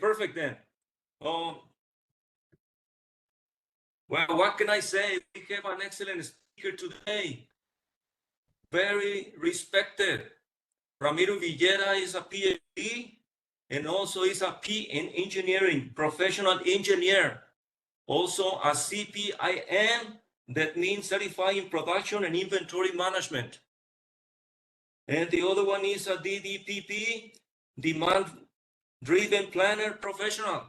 perfect then. Well, what can I say? We have an excellent speaker today. Very respected. Ramiro Villeda is a PhD and also is a P in engineering, professional engineer. Also a CPIM, that means Certified in Production and Inventory Management. And the other one is a DDPP, Demand Driven Planner Professional.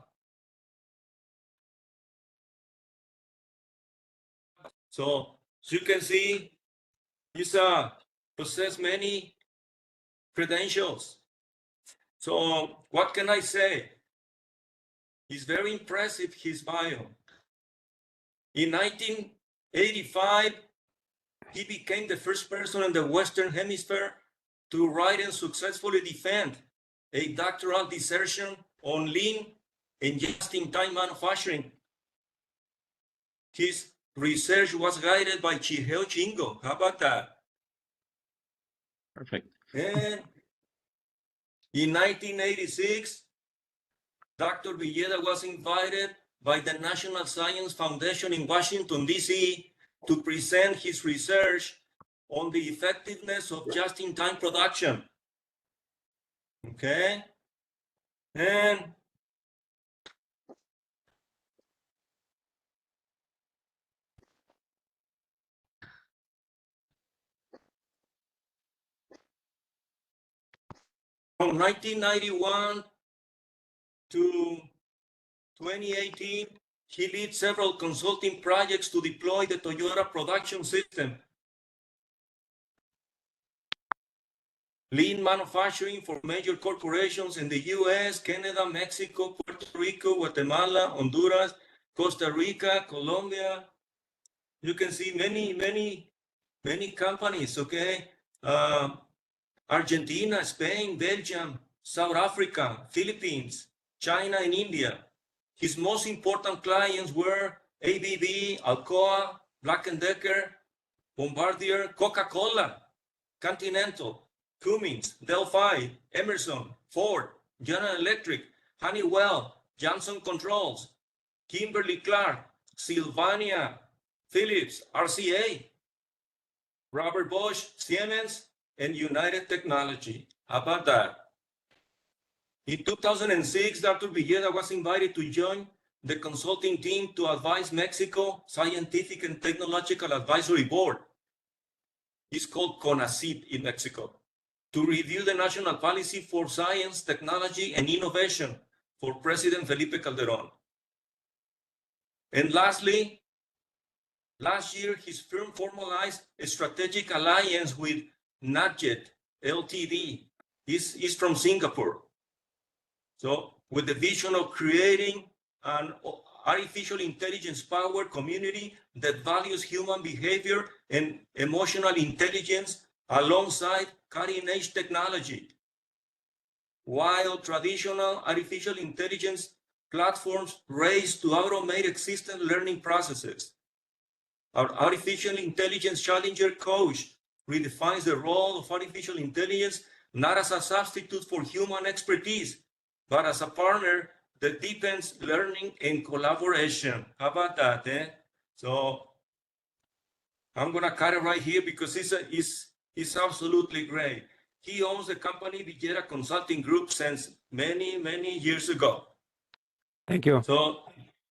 So as you can see, he's possess many credentials. So what can I say? He's very impressive, his bio. In 1985, he became the first person in the Western Hemisphere to write and successfully defend a doctoral dissertation on lean and just-in-time manufacturing. His research was guided by Chiheo Chingo. How about that? Perfect. And in 1986, Dr. Villeda was invited by the National Science Foundation in Washington, D.C. to present his research on the effectiveness of just-in-time production. Okay? And from 1991 to 2018, he led several consulting projects to deploy the Toyota production system. Lean manufacturing for major corporations in the US, Canada, Mexico, Puerto Rico, Guatemala, Honduras, Costa Rica, Colombia. You can see many companies, okay? Argentina, Spain, Belgium, South Africa, Philippines, China, and India. His most important clients were ABB, Alcoa, Black & Decker, Bombardier, Coca-Cola, Continental, Cummins, Delphi, Emerson, Ford, General Electric, Honeywell, Johnson Controls, Kimberly-Clark, Sylvania, Philips, RCA, Robert Bosch, Siemens, and United Technology. How about that? In 2006, Dr. Villeda was invited to join the consulting team to advise Mexico Scientific and Technological Advisory Board. It's called CONACYT in Mexico, to review the national policy for science, technology, and innovation for President Felipe Calderon. And lastly, last year, his firm formalized a strategic alliance with NatJet Ltd. Is from Singapore. So with the vision of creating an artificial intelligence powered community that values human behavior and emotional intelligence alongside cutting edge technology. While traditional artificial intelligence platforms race to automate existing learning processes, our artificial intelligence challenger coach redefines the role of artificial intelligence not as a substitute for human expertise, but as a partner that deepens learning and collaboration. How about that, eh? So I'm gonna cut it right here because it's absolutely great. He owns the company Villeda Consulting Group since many years ago. Thank you. So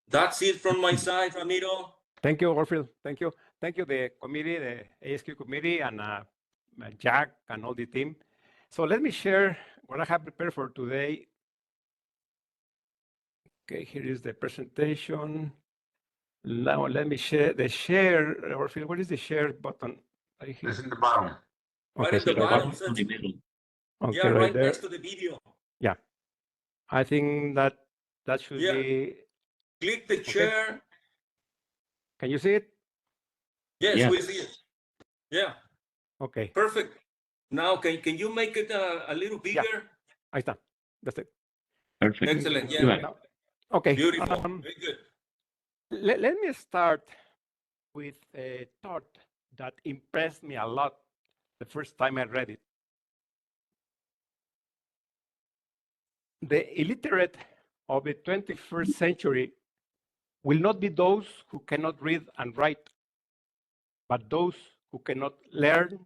that's it from my side, Ramiro. Thank you, Warfield. Thank you. Thank you, the committee, the ASQ committee, and Jack and all the team. So let me share what I have prepared for today. Okay, here is the presentation. Now let me share the share. Warfield, what is the share button? It's in the bottom. Right Okay, at the so bottom. In the middle. okay, Yeah, right there. next to the video. Yeah, I think that should Yeah. be. Click the chair. Can you see it? Yes, Yeah. we see it. Yeah, Okay, perfect. Now, can you make it a little bigger? ahí está. That's it. Perfect. Excellent. You Yeah. got it. Okay. Beautiful. Very good. Let me start with a thought that impressed me a lot the first time I read it. The illiterate of the 21st century will not be those who cannot read and write, but those who cannot learn,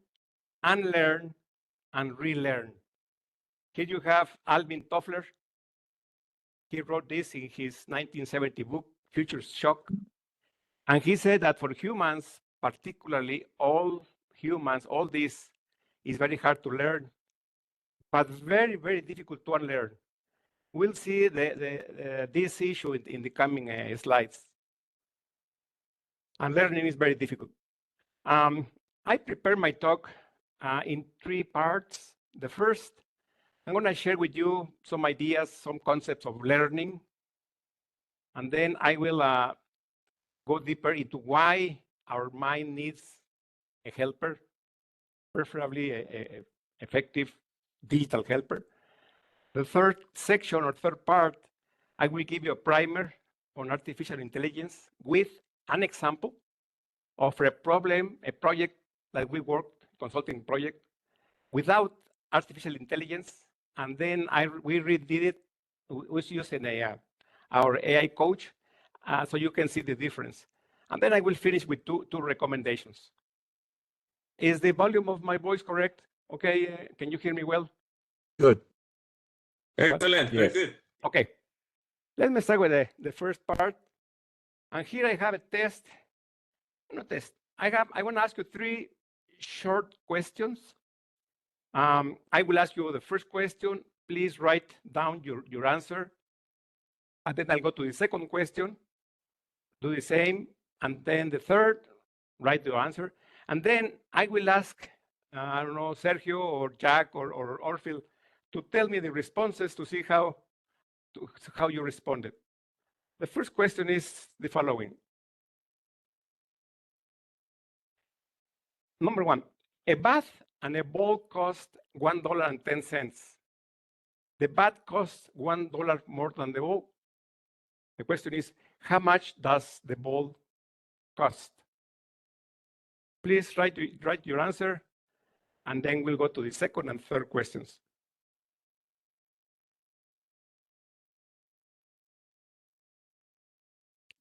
unlearn, and relearn. Here you have Alvin Toffler. He wrote this in his 1970 book, Future Shock. And he said that for humans, particularly all humans, all this is very hard to learn, but very, very difficult to unlearn. We'll see this issue in the coming slides. And learning is very difficult. I prepared my talk in 3 parts. The first, I'm going to share with you some ideas, some concepts of learning. And then I will go deeper into why our mind needs a helper, preferably a effective digital helper. The third section or third part, I will give you a primer on artificial intelligence with an example of a problem, a project that we worked, consulting project, without artificial intelligence. And then we redid it. We was using our AI coach, so you can see the difference. And then I will finish with two recommendations. Is the volume of my voice correct? Okay, can you hear me well? Good. Excellent, Yes. very good. Okay, let me start with the first part. And here I have a test, not test. I want to ask you 3 short questions. I will ask you the first question. Please write down your answer. And then I'll go to the second question, do the same. And then the third, write your answer. And then I will ask, I don't know, Sergio or Jack or Orfil to tell me the responses to see how you responded. The first question is the following. Number 1, a bath and a ball cost $1.10. The bath costs $1 more than the ball. The question is, how much does the ball cost? Please write your answer, and then we'll go to the second and third questions.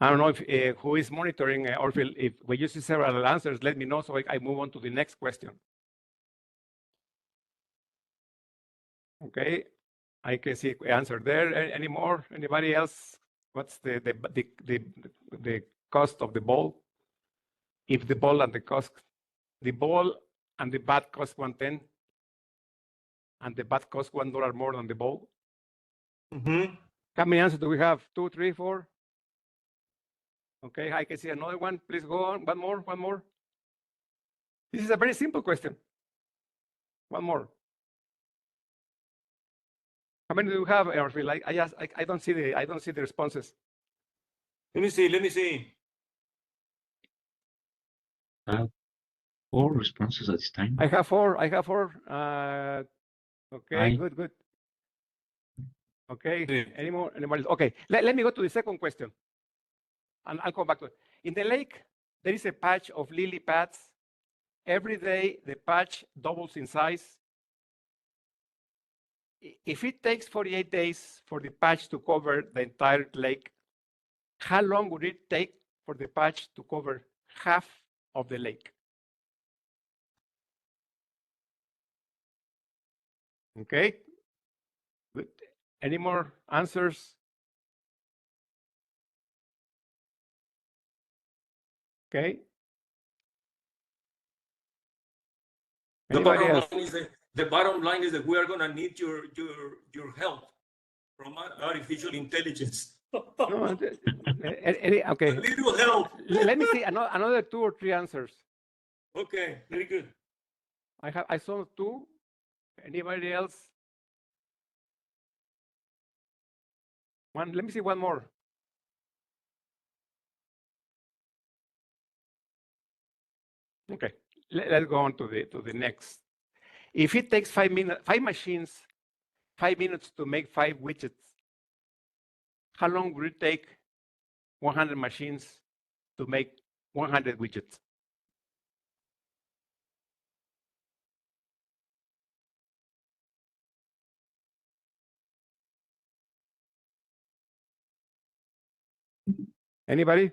I don't know if who is monitoring, or if we use several answers, let me know so I move on to the next question. Okay, I can see answer there. Any more? Anybody else? What's the cost of the ball? If the ball and the ball and the bat cost 110, and the bat costs $1 more than the ball. Mm-hmm. How many answers do we have? 2, 3, 4? Okay, I can see another one. Please go on. One more. This is a very simple question. One more. How many do you have, Orfil? I don't see the responses. Let me see. 4 responses at this time. I have 4. Okay, good. Okay, Yeah. anybody? Okay, let me go to the second question. And I'll come back to it. In the lake, there is a patch of lily pads. Every day, the patch doubles in size. If it takes 48 days for the patch to cover the entire lake, how long would it take for the patch to cover half of the lake? Okay, good. Any more answers? Okay. The Anybody bottom else? line is that we are going to need your help from artificial intelligence. No, okay. A little help. Let me see another 2 or 3 answers. Okay, very good. I saw 2. Anybody else? One. Let me see one more. Okay, let's go on to the next. If it takes 5 machines, 5 minutes to make 5 widgets, how long will it take 100 machines to make 100 widgets? Anybody?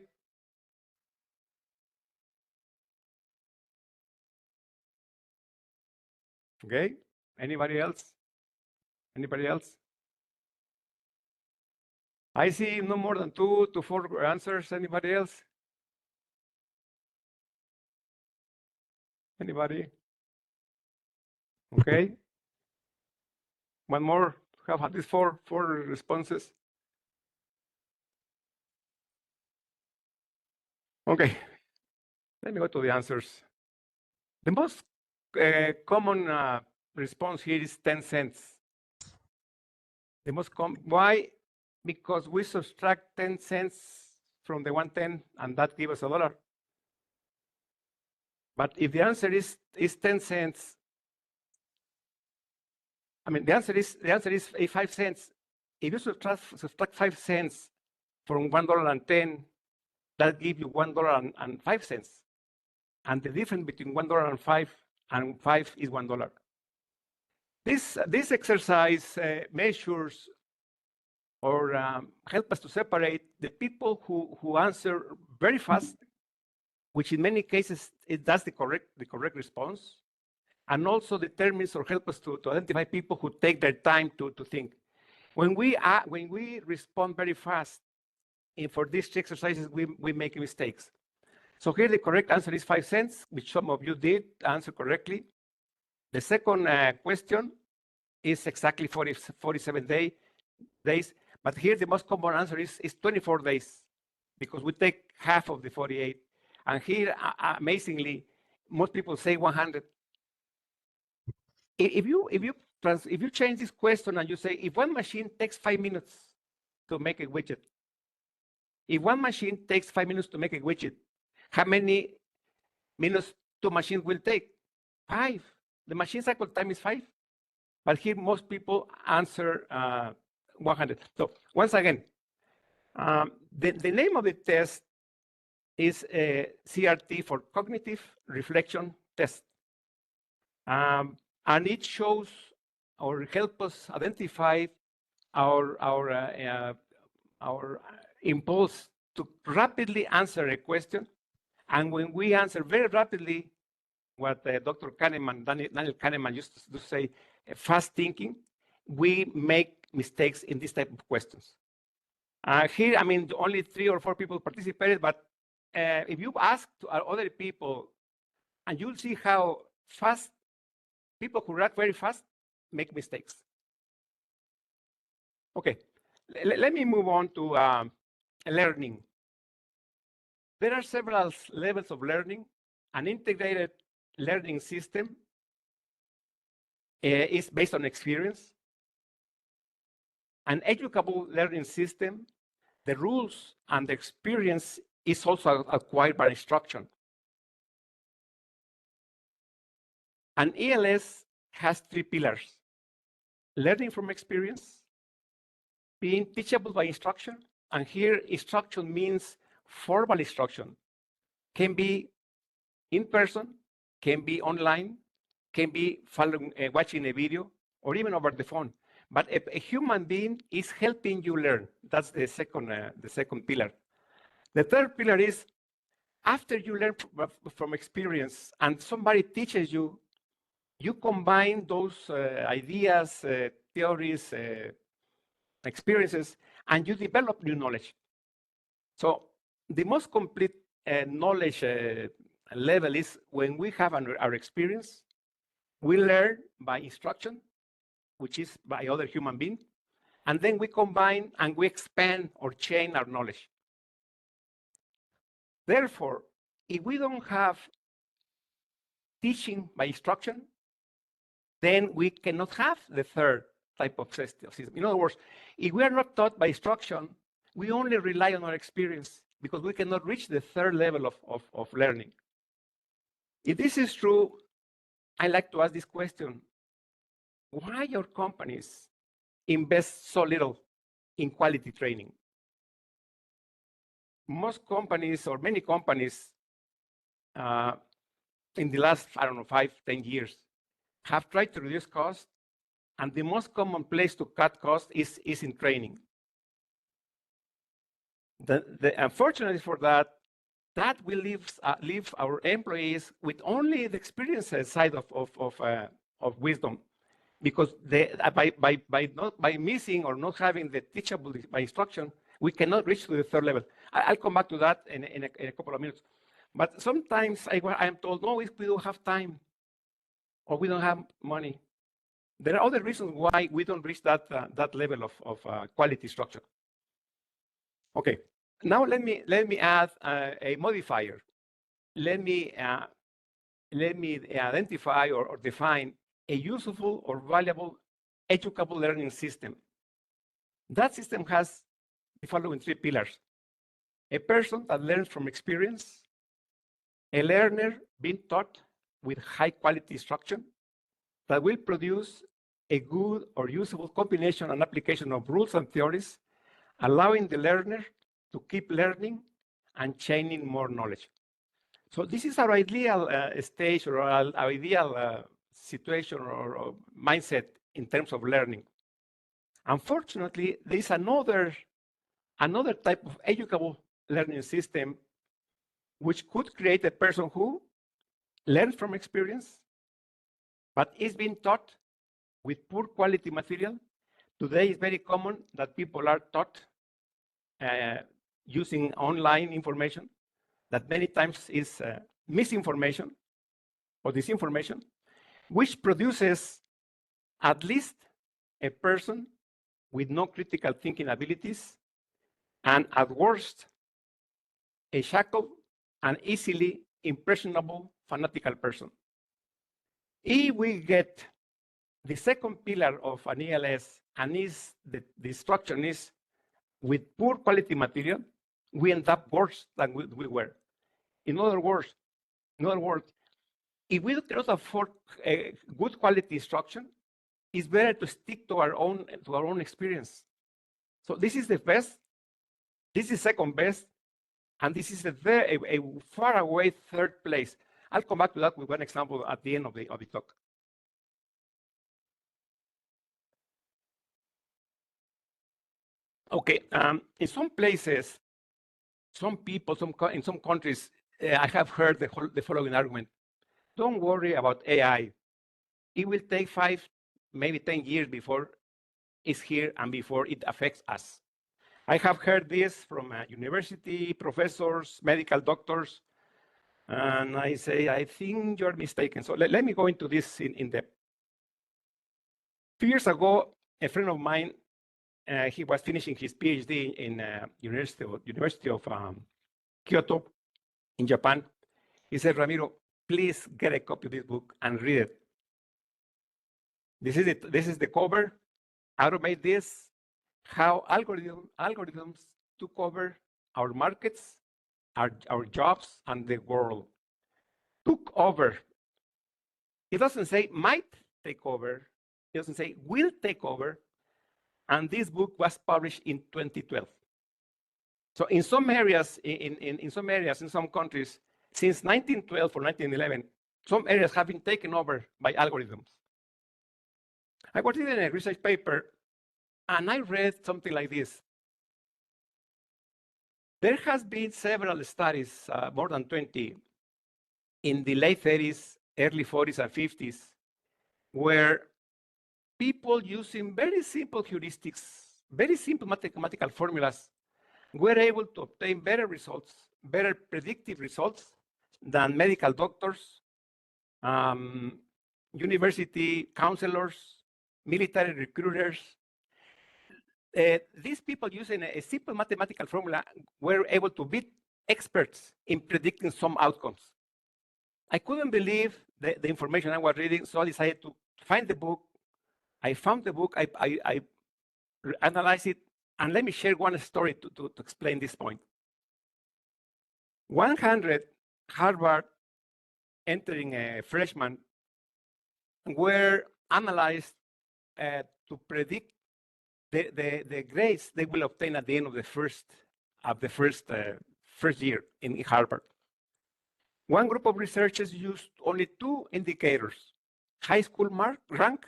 Okay. Anybody else? Anybody else? I see no more than 2 to 4 answers. Anybody else? Anybody? Okay. One more. Have at least four responses. Okay. Let me go to the answers. The most common response here is 10 cents. The most common. Why? Because we subtract 10 cents from the 110, and that gives us $1. But if the answer is 10 cents, I mean, the answer is 5 cents. If you subtract 5 cents from $1.10, that gives you $1.05. And the difference between $1.05 and 5 is $1. This exercise measures or help us to separate the people who answer very fast, which in many cases that's the correct response, and also determines or help us to identify people who take their time to think. When we respond very fast for these exercises, we make mistakes. So here the correct answer is 5 cents, which some of you did answer correctly. The second question is exactly 47 days, but here the most common answer is 24 days, because we take half of the 48. And here, amazingly, most people say 100. If you change this question and you say, if one machine takes 5 minutes to make a widget, if one machine takes 5 minutes to make a widget, how many minutes 2 machines will take? 5. The machine cycle time is 5. But here, most people answer 100. So once again, the name of the test is CRT for Cognitive Reflection Test. And it shows or helps us identify our impulse to rapidly answer a question. And when we answer very rapidly, what Dr. Kahneman, Daniel Kahneman used to say, fast thinking, we make mistakes in this type of questions. Here, I mean, only 3 or 4 people participated, but if you ask to other people, and you'll see how fast people who react very fast make mistakes. Okay, let me move on to learning. There are several levels of learning. An integrated learning system is based on experience. An educable learning system, the rules and the experience is also acquired by instruction. An ELS has 3 pillars: learning from experience, being teachable by instruction, and here instruction means formal instruction. Can be in person, can be online, can be following, watching a video, or even over the phone. But a human being is helping you learn. That's the second pillar. The third pillar is after you learn from experience and somebody teaches you, you combine those ideas, theories, experiences, and you develop new knowledge. So the most complete knowledge level is when we have our experience, we learn by instruction, which is by other human beings, and then we combine and we expand or change our knowledge. Therefore, if we don't have teaching by instruction, then we cannot have the third type of system. In other words, if we are not taught by instruction, we only rely on our experience because we cannot reach the third level of learning. If this is true, I like to ask this question: why your companies invest so little in quality training? Most companies, or many companies, in the last, 5, 10 years, have tried to reduce costs, and the most common place to cut costs is in training. Unfortunately for that, that will leave our employees with only the experience side of wisdom, because by missing or not having the teachable by instruction, we cannot reach to the third level. I'll come back to that in a couple of minutes. But sometimes I am told, no, we don't have time, or we don't have money. There are other reasons why we don't reach that level of quality structure. Okay, now let me add a modifier. Let me identify or define a useful or valuable educable learning system. That system has the following 3 pillars: a person that learns from experience, a learner being taught with high quality instruction that will produce a good or useful combination and application of rules and theories, allowing the learner to keep learning and chaining more knowledge. So this is our ideal stage, or our ideal situation or mindset in terms of learning. Unfortunately, there is another type of educable learning system which could create a person who learns from experience, but is being taught with poor quality material. Today, it's very common that people are taught using online information that many times is misinformation or disinformation, which produces at least a person with no critical thinking abilities, and at worst, a shackled and easily impressionable fanatical person. If we get the second pillar of an ELS, and is the structure is with poor quality material, we end up worse than we were. In other words, if we cannot afford a good quality instruction, it's better to stick to our own experience. So this is the best, this is second best, and this is a far away third place. I'll come back to that with one example at the end of the talk. Okay, in some places, some people, in some countries, I have heard the following argument: don't worry about AI. It will take 5, maybe 10 years before it's here and before it affects us. I have heard this from university professors, medical doctors, and I say, I think you're mistaken. So let me go into this in depth. A few years ago, a friend of mine, he was finishing his PhD in University of Kyoto in Japan. He said, Ramiro, please get a copy of this book and read it. This is the cover. Automate this, how algorithms took over our markets, our jobs, and the world. Took over. It doesn't say might take over. It doesn't say will take over. And this book was published in 2012. So in some areas, in some countries, since 1912 or 1911, some areas have been taken over by algorithms. I was reading a research paper, and I read something like this. There has been several studies, more than 20, in the late 30s, early 40s, and 50s, where people using very simple heuristics, very simple mathematical formulas, were able to obtain better results, better predictive results than medical doctors, university counselors, military recruiters. These people using a simple mathematical formula were able to beat experts in predicting some outcomes. I couldn't believe the information I was reading, so I decided to find the book. I found the book, I analyzed it, and let me share one story to explain this point. 100 Harvard entering freshmen were analyzed to predict the grades they will obtain at the end of the first year in Harvard. One group of researchers used only 2 indicators: high school rank,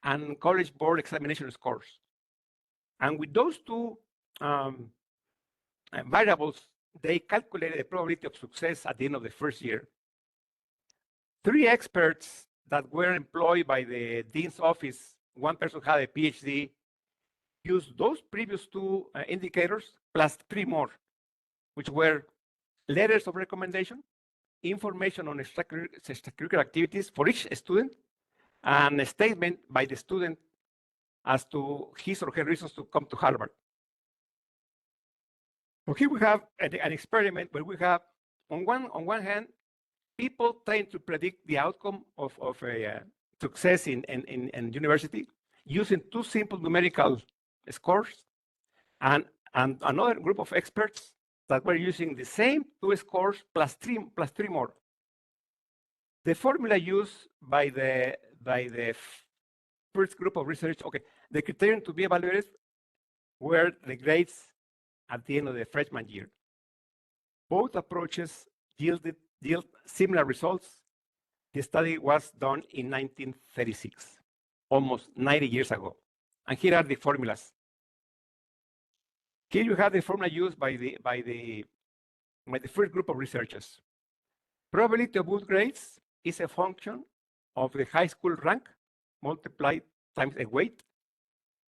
and college board examination scores. And with those 2 variables, they calculated the probability of success at the end of the first year. 3 experts that were employed by the dean's office, one person had a PhD, used those previous 2 indicators plus 3 more, which were letters of recommendation, information on extracurricular activities for each student, and a statement by the student as to his or her reasons to come to Harvard. So here we have an experiment where we have, on one hand, people trying to predict the outcome of a success in university using 2 simple numerical scores, and another group of experts that were using the same 2 scores plus three more. The formula used by the first group of research, okay, the criterion to be evaluated were the grades at the end of the freshman year. Both approaches yield similar results. The study was done in 1936, almost 90 years ago. And here are the formulas. Here you have the formula used by the first group of researchers. Probability of good grades is a function of the high school rank multiplied times a weight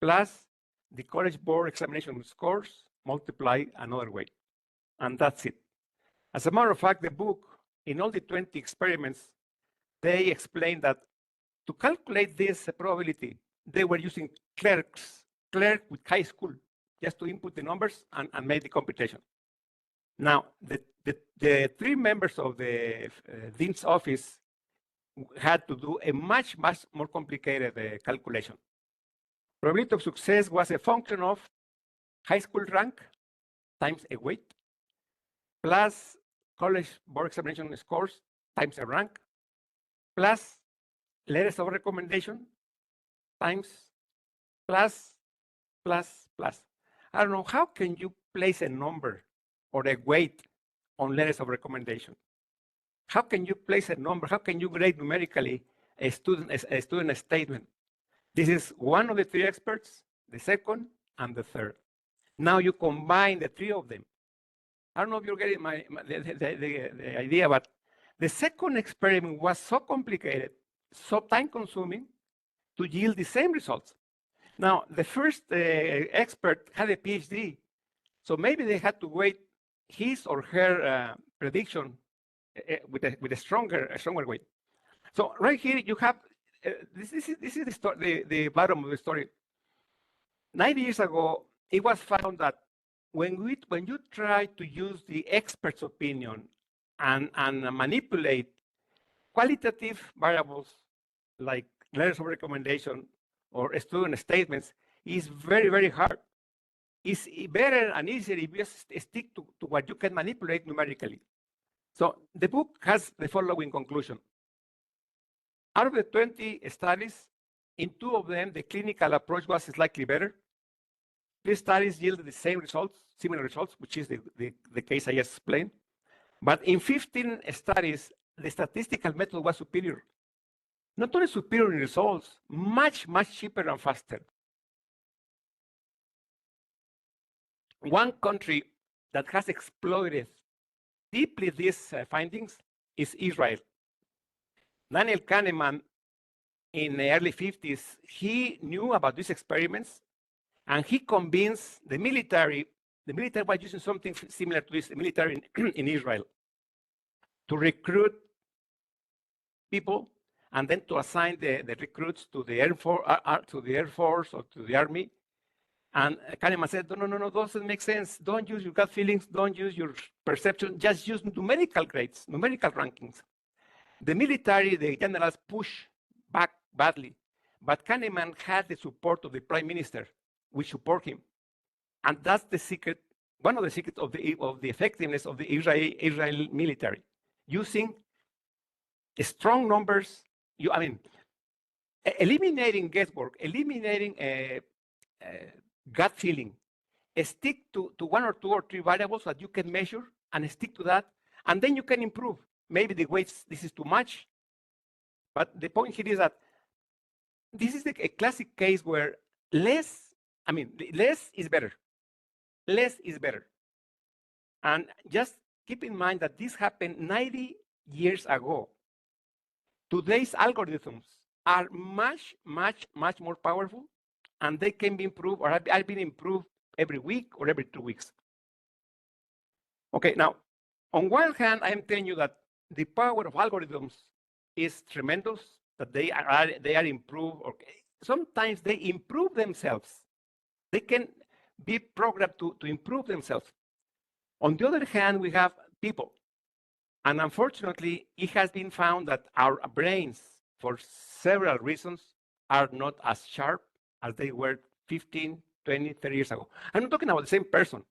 plus the college board examination scores multiplied another weight. And that's it. As a matter of fact, the book, in all the 20 experiments, they explain that to calculate this probability, they were using clerk with high school, just to input the numbers and make the computation. Now, the 3 members of the dean's office had to do a much more complicated calculation. Probability of success was a function of high school rank times a weight plus college board examination scores times a rank plus letters of recommendation times plus. I don't know, how can you place a number or a weight on letters of recommendation? How can you place a number? How can you grade numerically a student statement? This is one of the 3 experts, the second, and the third. Now you combine the 3 of them. I don't know if you're getting the idea, but the second experiment was so complicated, so time-consuming to yield the same results. Now, the first expert had a PhD, so maybe they had to weight his or her prediction with a stronger weight. So right here you have this is the bottom of the story. 90 years ago, it was found that when you try to use the expert's opinion and manipulate qualitative variables like letters of recommendation or student statements, is very, very hard. It's better and easier if you stick to what you can manipulate numerically. So the book has the following conclusion. Out of the 20 studies, in 2 of them, the clinical approach was slightly better. 3 studies yielded the same results, similar results, which is the case I just explained. But in 15 studies, the statistical method was superior. Not only superior in results, much cheaper and faster. One country that has exploited deeply these findings is Israel. Daniel Kahneman, in the early 50s, he knew about these experiments, and he convinced the military was using something similar to this, the military in Israel, to recruit people and then to assign the recruits to the Air Force or to the Army. And Kahneman said, no, doesn't make sense. Don't use your gut feelings, don't use your perception, just use numerical grades, numerical rankings. The military, the generals push back badly, but Kahneman had the support of the prime minister, which support him. And that's the secret, one of the secrets of the effectiveness of the Israeli military, using strong numbers. Eliminating guesswork, eliminating gut feeling, stick to 1 or 2 or 3 variables that you can measure and stick to that, and then you can improve. Maybe the weights, this is too much, but the point here is that this is a classic case where less is better. less is better. And just keep in mind that this happened 90 years ago. Today's algorithms are much, much, much more powerful, and they can be improved or are being improved every week or every 2 weeks. Okay, now, on one hand, I am telling you that the power of algorithms is tremendous, that they are improved, or sometimes they improve themselves. They can be programmed to improve themselves. On the other hand, we have people. And unfortunately, it has been found that our brains, for several reasons, are not as sharp as they were 15, 20, 30 years ago. I'm not talking about the same person.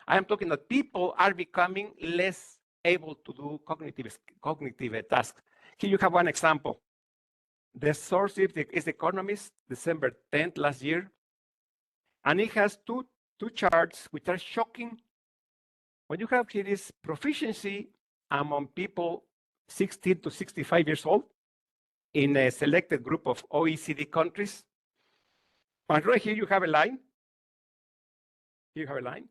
I am talking that people are becoming less able to do cognitive tasks. Here you have one example. The source is The Economist, December 10th last year. And it has two charts which are shocking. What you have here is proficiency among people 16 to 65 years old in a selected group of OECD countries. And right here you have a line. Here you have a line.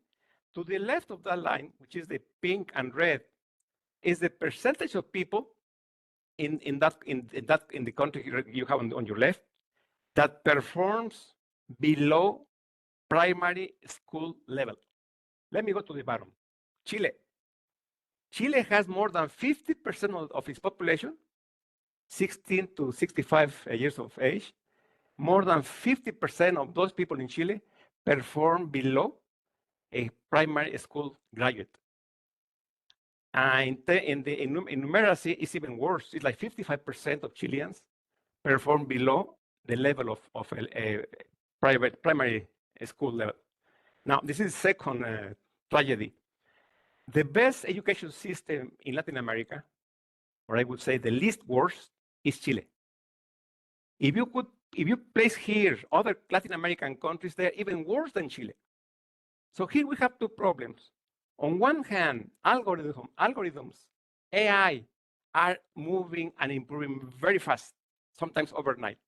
To the left of that line, which is the pink and red, is the percentage of people in the country you have on your left that performs below primary school level. Let me go to the bottom. Chile. Chile has more than 50% of its population, 16 to 65 years of age. More than 50% of those people in Chile perform below a primary school graduate. And in numeracy, it's even worse. It's like 55% of Chileans perform below the level of a primary school level. Now, this is the second tragedy. The best education system in Latin America, or I would say the least worst, is Chile. If you place here other Latin American countries, they're even worse than Chile. So here we have two problems. On one hand, algorithms, AI, are moving and improving very fast, sometimes overnight.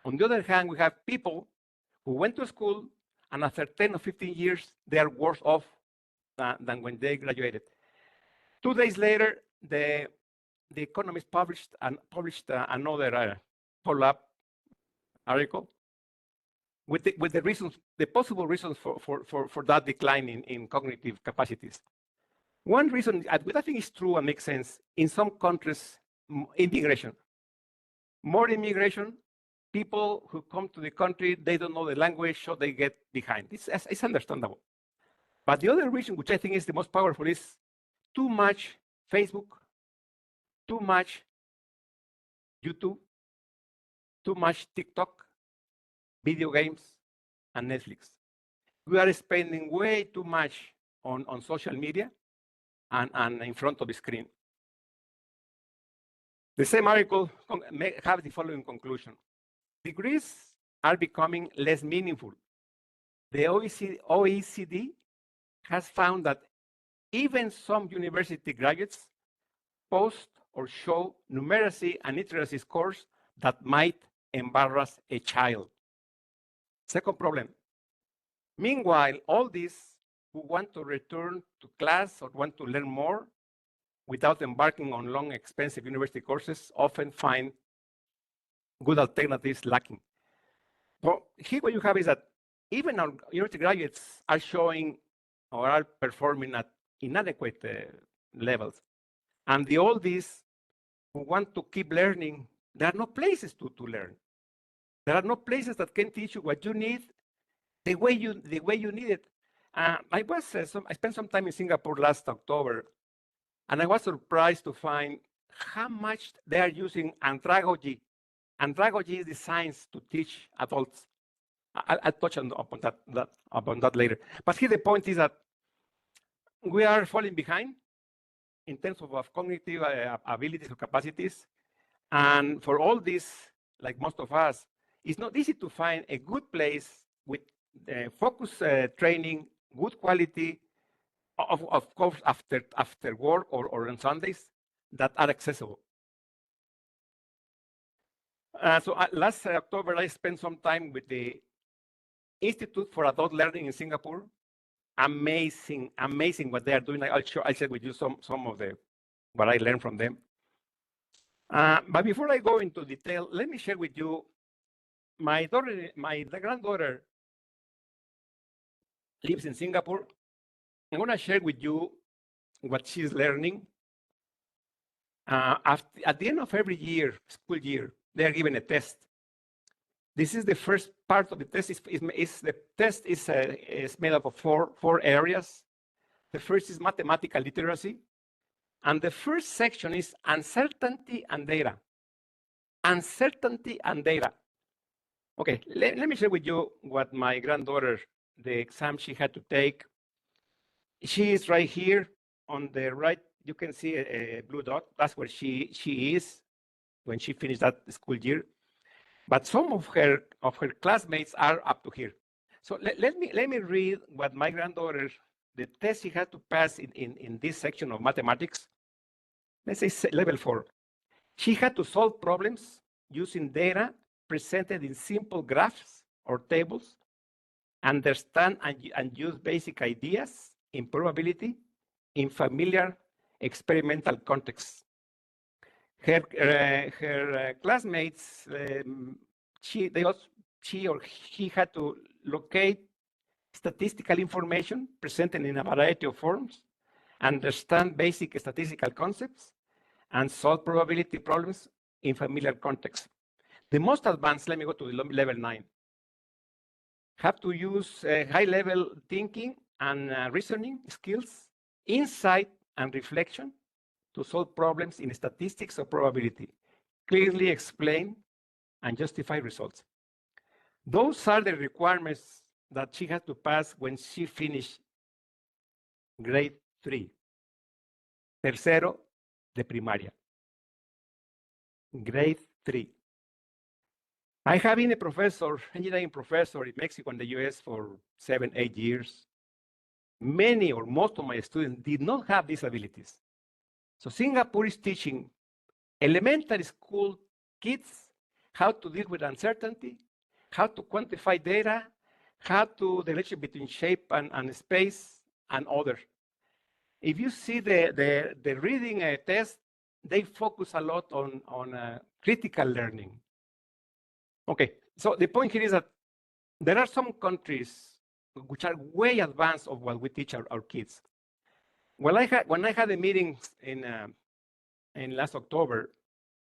On the other hand, we have people who went to school, and after 10 or 15 years, they are worse off than when they graduated. 2 days later, the Economist published another follow-up article with the reasons, the possible reasons for that decline in cognitive capacities. One reason, which I think is true and makes sense, in some countries, immigration. More immigration, people who come to the country, they don't know the language, so they get behind. It's understandable. But the other reason, which I think is the most powerful, is too much Facebook, too much YouTube, too much TikTok, video games, and Netflix. We are spending way too much on social media and in front of the screen. The same article may have the following conclusion. Degrees are becoming less meaningful. The OECD has found that even some university graduates post or show numeracy and literacy scores that might embarrass a child. Second problem. Meanwhile, all these who want to return to class or want to learn more without embarking on long, expensive university courses often find good alternatives lacking. So here what you have is that even our university graduates are showing or are performing at inadequate levels. And the oldies who want to keep learning, there are no places to learn. There are no places that can teach you what you need the way you need it. I spent some time in Singapore last October, and I was surprised to find how much they are using andragogy. Andragogy is the science to teach adults. I'll touch upon that later. But here the point is that we are falling behind in terms of cognitive abilities or capacities. And for all this, like most of us, it's not easy to find a good place with focus training, good quality, of course, after work or on Sundays, that are accessible. So last October, I spent some time with the Institute for Adult Learning in Singapore. amazing what they are doing. I'll share with you some of what I learned from them. But before I go into detail, let me share with you my granddaughter lives in Singapore. I'm going to share with you what she's learning. At the end of every school year, they are given a test. This is the first part of the test. The test is made up of four areas. The first is mathematical literacy. And the first section is uncertainty and data. Uncertainty and data. Okay, let me share with you what my granddaughter, the exam she had to take. She is right here on the right. You can see a blue dot. That's where she is when she finished that school year. But some of her classmates are up to here. So let me read what my granddaughter, the test she had to pass in this section of mathematics. Let's say level 4. She had to solve problems using data presented in simple graphs or tables, understand and use basic ideas in probability in familiar experimental contexts. Her classmates, she or he had to locate statistical information presented in a variety of forms, understand basic statistical concepts, and solve probability problems in familiar contexts. The most advanced, let me go to level 9, have to use high-level thinking and reasoning skills, insight and reflection to solve problems in statistics or probability, clearly explain and justify results. Those are the requirements that she had to pass when she finished grade 3, tercero de primaria, grade 3. I have been a professor, engineering professor in Mexico and the US for 7-8 years. Many or most of my students did not have these abilities. So Singapore is teaching elementary school kids how to deal with uncertainty, how to quantify data, how to the relationship between shape and space and other. If you see the reading test, they focus a lot on critical learning. Okay, so the point here is that there are some countries which are way advanced of what we teach our kids. When I had a meeting in last October,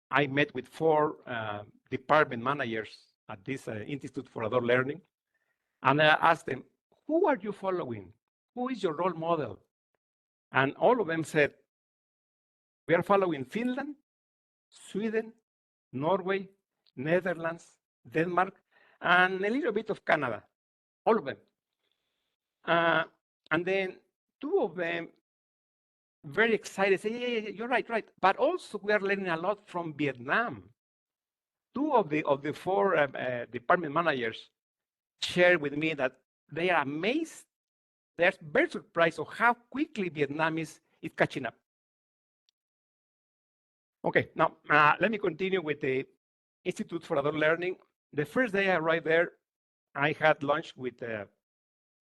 I met with 4 department managers at this Institute for Adult Learning, and I asked them, who are you following? Who is your role model? And all of them said, we are following Finland, Sweden, Norway, Netherlands, Denmark, and a little bit of Canada, all of them. And then 2 of them, very excited, say, yeah, you're right. But also we are learning a lot from Vietnam. 2 of the 4 department managers shared with me that they are amazed, they're very surprised of how quickly Vietnam is catching up. Okay, now let me continue with the Institute for Adult Learning. The first day I arrived there, I had lunch with the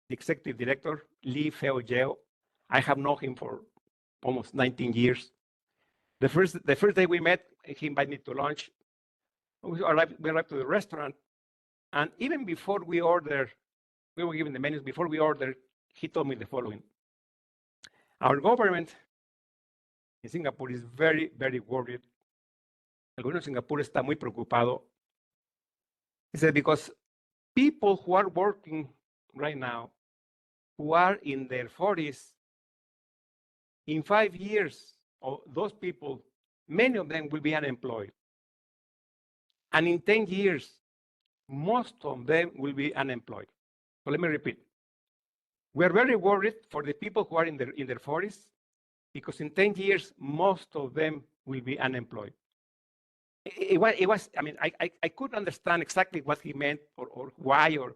executive director, Lee Feo Yeo. I have known him for almost 19 years. The first day we met, he invited me to lunch. We arrived to the restaurant, and even before we ordered, we were given the menus. Before we ordered, he told me the following: our government in Singapore is very, very worried. El gobierno de Singapur está muy preocupado. He said, because people who are working right now, who are in their 40s, in 5 years, those people, many of them will be unemployed. And in 10 years, most of them will be unemployed. So let me repeat. We are very worried for the people who are in their 40s, because in 10 years, most of them will be unemployed. It was, I mean, I couldn't understand exactly what he meant or why, or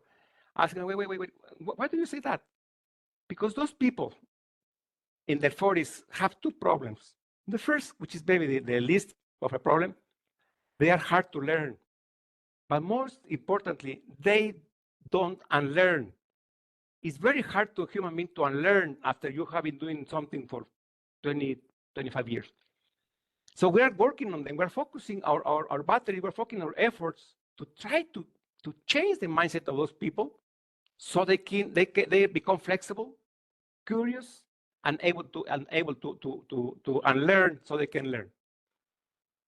asking, wait, why do you say that? Because those people in their 40s have 2 problems. The first, which is maybe the least of a problem, they are hard to learn. But most importantly, they don't unlearn. It's very hard to a human being to unlearn after you have been doing something for 20, 25 years. So we are working on them. We're focusing our battery, we're focusing our efforts to try to change the mindset of those people so they become flexible, curious, and able to unlearn so they can learn.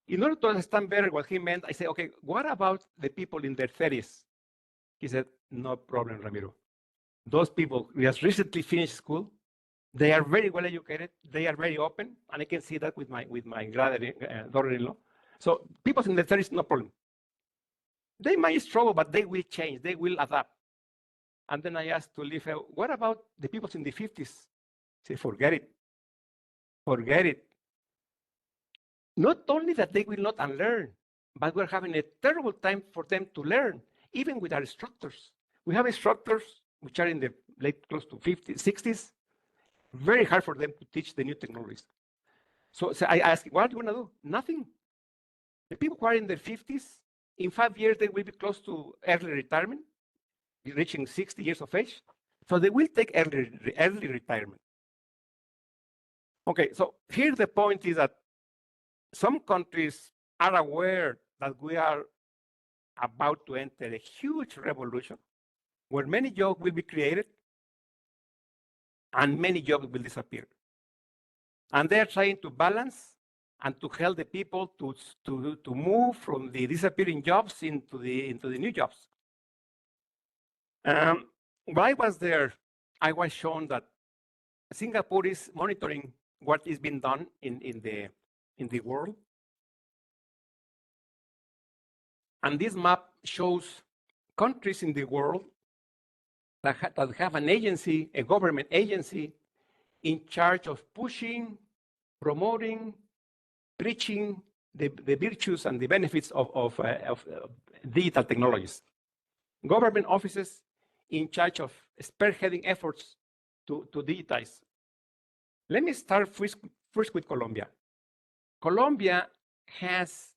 In order to understand better what he meant, I said, okay, what about the people in their 30s? He said, no problem, Ramiro. Those people who just recently finished school, they are very well educated, they are very open, and I can see that with my daughter-in-law. So people in their 30s, no problem. They might struggle, but they will change, they will adapt. And then I asked to leave, what about the people in the 50s? Say, forget it. Forget it. Not only that they will not unlearn, but we're having a terrible time for them to learn, even with our instructors. We have instructors which are in the late close to 50s, 60s. Very hard for them to teach the new technologies. So I asked, what do you want to do? Nothing. The people who are in their 50s, in 5 years, they will be close to early retirement, reaching 60 years of age. So they will take early retirement. Okay, so here the point is that some countries are aware that we are about to enter a huge revolution where many jobs will be created and many jobs will disappear. And they're trying to balance and to help the people to move from the disappearing jobs into the new jobs. While I was there, I was shown that Singapore is monitoring what is being done in the world. And this map shows countries in the world that have an agency, a government agency, in charge of pushing, promoting, preaching the virtues and the benefits of digital technologies. Government offices in charge of spearheading efforts to digitize. Let me start first with Colombia. Colombia has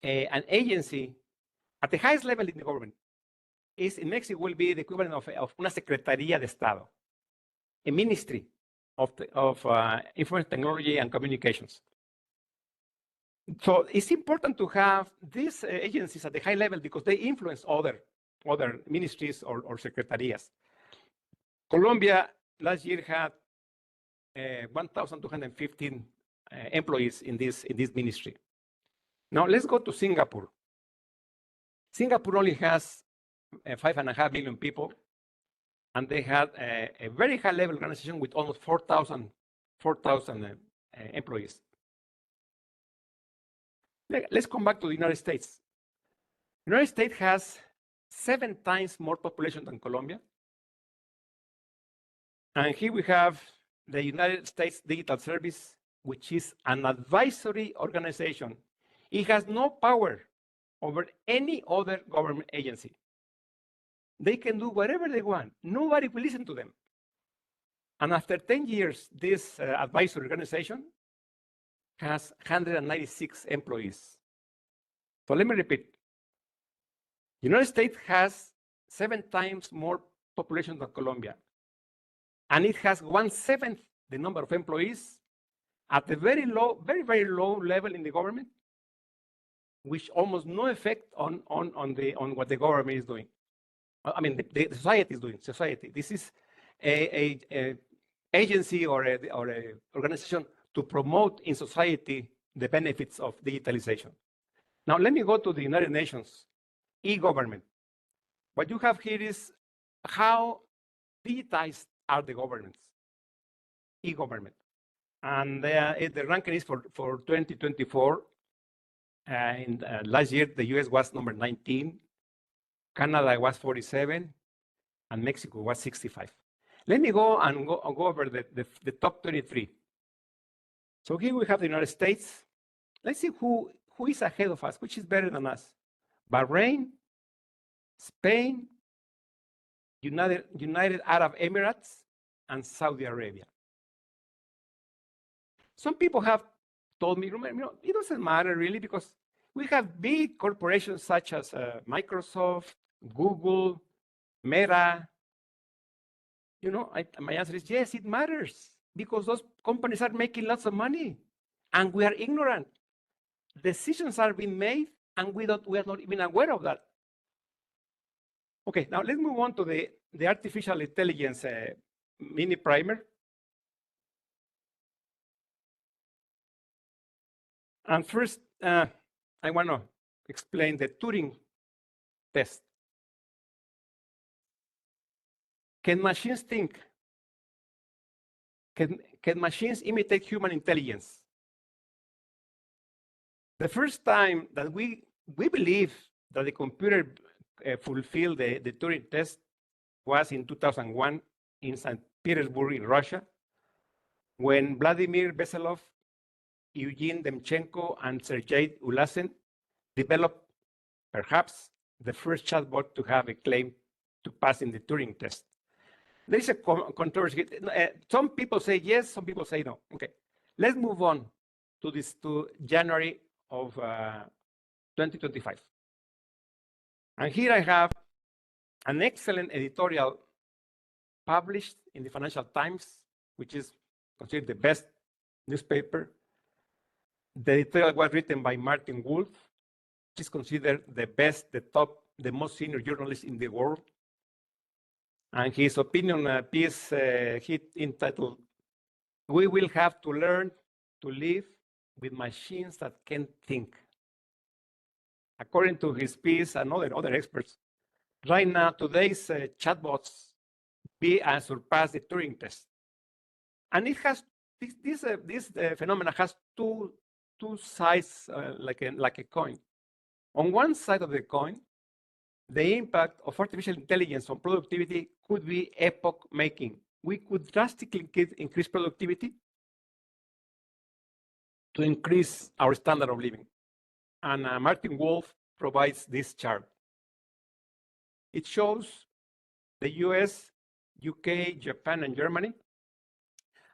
an agency at the highest level in the government. In Mexico will be the equivalent of una Secretaría de Estado, a ministry of information technology and communications. So it's important to have these agencies at the high level because they influence other ministries or secretarias. Colombia last year had 1,215 employees in this ministry. Now let's go to Singapore. Singapore only has 5.5 million people, and they had a very high level organization with almost 4,000 employees. Let's come back to the United States. The United States has 7 times more population than Colombia. And here we have the United States Digital Service, which is an advisory organization. It has no power over any other government agency. They can do whatever they want. Nobody will listen to them. And after 10 years, this advisory organization has 196 employees. So let me repeat. The United States has 7 times more population than Colombia. And it has 1/7 the number of employees at a very low, very low level in the government, which almost no effect on what the government is doing. I mean, the society is doing. Society. This is a agency or a organization to promote in society the benefits of digitalization. Now, let me go to the United Nations e-government. What you have here is how digitized are the governments, e-government. And the ranking is for 2024. Last year, the US was number 19, Canada was 47, and Mexico was 65. Let me go over the top 23. So here we have the United States. Let's see who is ahead of us, which is better than us. Bahrain, Spain, United Arab Emirates, and Saudi Arabia. Some people have told me, it doesn't matter really because we have big corporations such as Microsoft, Google, Meta, My answer is yes, it matters, because those companies are making lots of money and we are ignorant. Decisions are being made and we are not even aware of that. Okay, now let's move on to the artificial intelligence mini primer. And first, I want to explain the Turing test. Can machines think? Can machines imitate human intelligence? The first time that we believe that the computer fulfilled the Turing test was in 2001 in St. Petersburg in Russia, when Vladimir Veselov, Eugene Demchenko, and Sergei Ulasen developed perhaps the first chatbot to have a claim to pass in the Turing test. There is a controversy. Some people say yes, some people say no. Okay, let's move on to January of 2025. And here I have an excellent editorial published in the Financial Times, which is considered the best newspaper. The editorial was written by Martin Wolf, which is considered the best, the most senior journalist in the world. And his opinion piece he entitled, "We will have to learn to live with machines that can think." According to his piece and other experts, right now, today's chatbots surpass the Turing test. And it has, this phenomenon has two sides like a coin. On one side of the coin, the impact of artificial intelligence on productivity could be epoch-making. We could drastically increase productivity to increase our standard of living. And Martin Wolf provides this chart. It shows the US, UK, Japan, and Germany,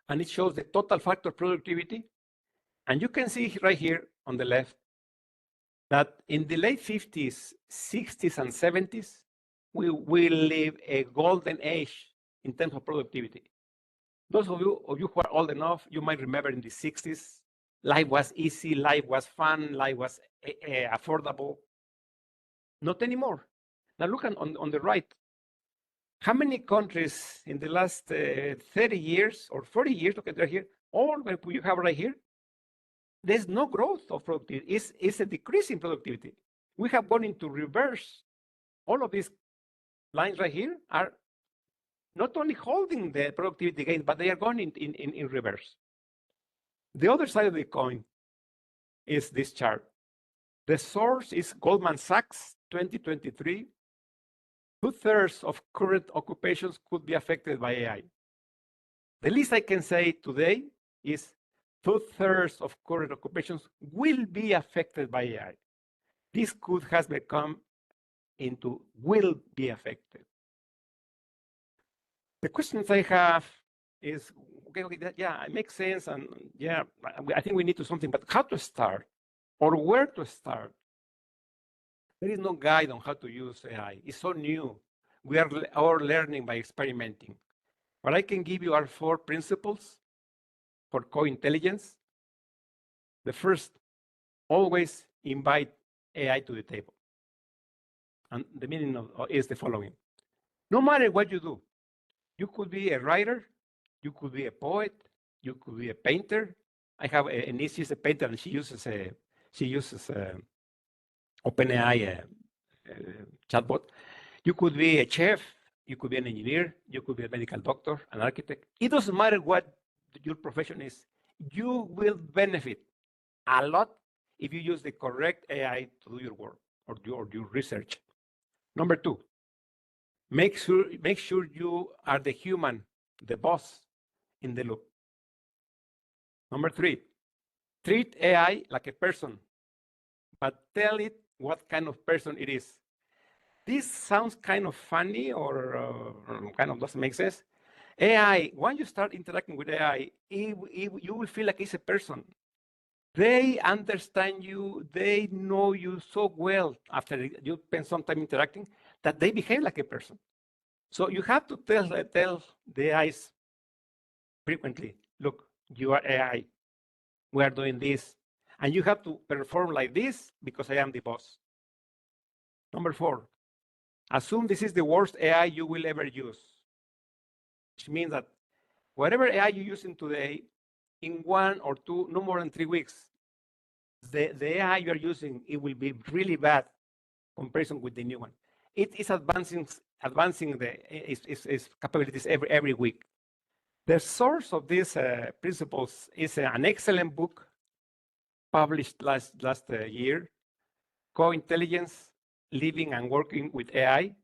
and it shows the total factor productivity. And you can see right here on the left that in the late 50s, 60s, and 70s, we will live a golden age in terms of productivity. Those of you who are old enough, you might remember in the 60s, life was easy, life was fun, life was affordable. Not anymore. Now look on the right. How many countries in the last 30 years or 40 years, look at right here, all that you have right here, there's no growth of productivity. It's a decrease in productivity. We have gone into reverse. All of these lines right here are not only holding the productivity gains, but they are going in reverse. The other side of the coin is this chart. The source is Goldman Sachs, 2023. 2/3 of current occupations could be affected by AI. The least I can say today is 2/3 of current occupations will be affected by AI. This could has become into will be affected. The questions I have is, okay, yeah, it makes sense, and yeah, I think we need to do something, but how to start or where to start? There is no guide on how to use AI. It's so new. We are all learning by experimenting. What I can give you are 4 principles for co-intelligence. The first, always invite AI to the table. And the meaning is the following. No matter what you do, you could be a writer, you could be a poet, you could be a painter. I have a niece, she's a painter, and she uses OpenAI chatbot. You could be a chef, you could be an engineer, you could be a medical doctor, an architect. It doesn't matter what your profession is. You will benefit a lot if you use the correct AI to do your work or your research. Number 2, make sure you are the human, the boss in the loop. Number 3, treat AI like a person, but tell it what kind of person it is. This sounds kind of funny or kind of doesn't make sense. AI, when you start interacting with AI, you will feel like it's a person. They understand you, they know you so well after you spend some time interacting that they behave like a person. So you have to tell the AIs frequently, look, you are AI, we are doing this, and you have to perform like this because I am the boss. Number 4, assume this is the worst AI you will ever use, which means that whatever AI you're using today, in 1 or 2, no more than 3 weeks, the AI you are using, it will be really bad comparison with the new one. It is advancing its capabilities every week. The source of these principles is an excellent book published last year, Co-Intelligence, Living and Working with AI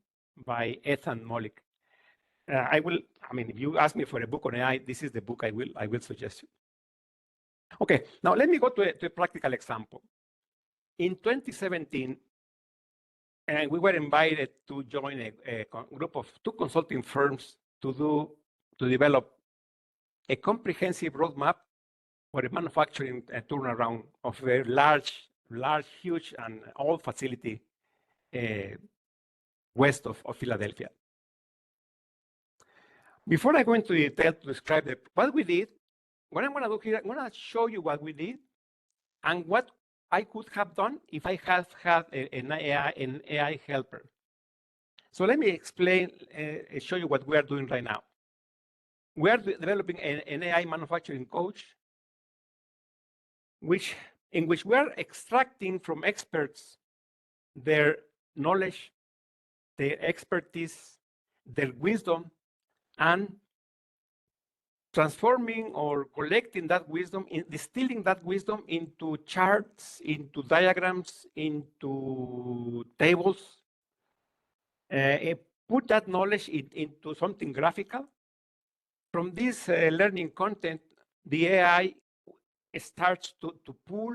by Ethan Mollick. If you ask me for a book on AI, this is the book I will suggest you. Okay, now let me go to a practical example. In 2017, and we were invited to join a group of 2 consulting firms to develop a comprehensive roadmap for a manufacturing turnaround of a large, huge, and old facility west of Philadelphia. Before I go into detail to describe what we did, what I'm going to do here, I'm going to show you what we did and what I could have done if I had an AI helper. So let me explain, show you what we are doing right now. We are developing an AI manufacturing coach, in which we are extracting from experts their knowledge, their expertise, their wisdom, and transforming or collecting that wisdom, distilling that wisdom into charts, into diagrams, into tables, put that knowledge into something graphical. From this learning content, the AI starts to pull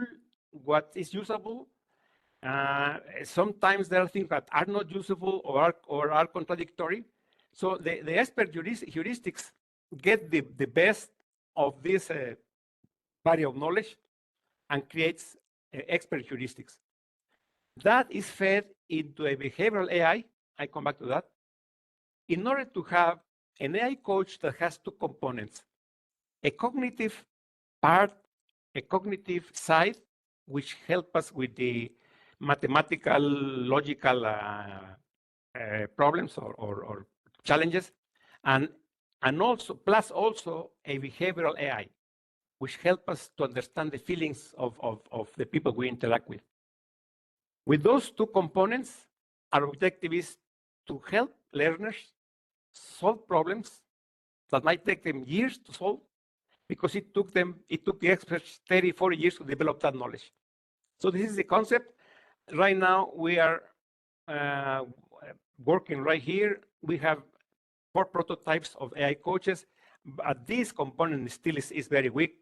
what is usable. Sometimes there are things that are not usable or are contradictory. So the expert heuristics get the best of this body of knowledge and creates expert heuristics. That is fed into a behavioral AI. I come back to that. In order to have an AI coach that has 2 components, a cognitive part, a cognitive side, which help us with the mathematical, logical problems or challenges, and also plus also a behavioral AI, which help us to understand the feelings of the people we interact with. With those 2 components, our objective is to help learners solve problems that might take them years to solve, because it took the experts 30, 40 years to develop that knowledge. So this is the concept. Right now, we are working right here. We have 4 prototypes of AI coaches, but this component still is very weak.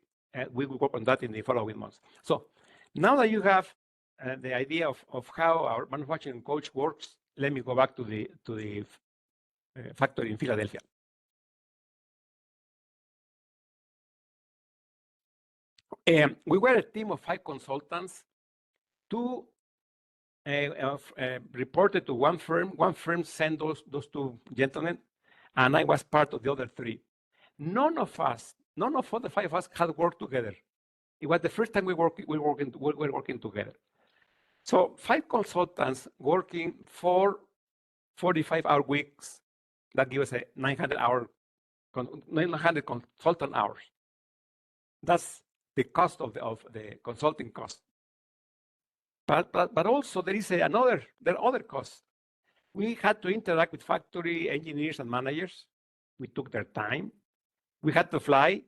We will work on that in the following months. So now that you have the idea of how our manufacturing coach works, let me go back to the factory in Philadelphia. We were a team of 5 consultants. 2 reported to one firm. One firm sent those 2 gentlemen, and I was part of the other 3. None of the 5 of us had worked together. It was the first time we were working together. So 5 consultants working for 45-hour weeks. That gives us a 900 consultant hours. That's the cost of the consulting cost. But also there are other costs. We had to interact with factory engineers and managers. We took their time. We had to fly.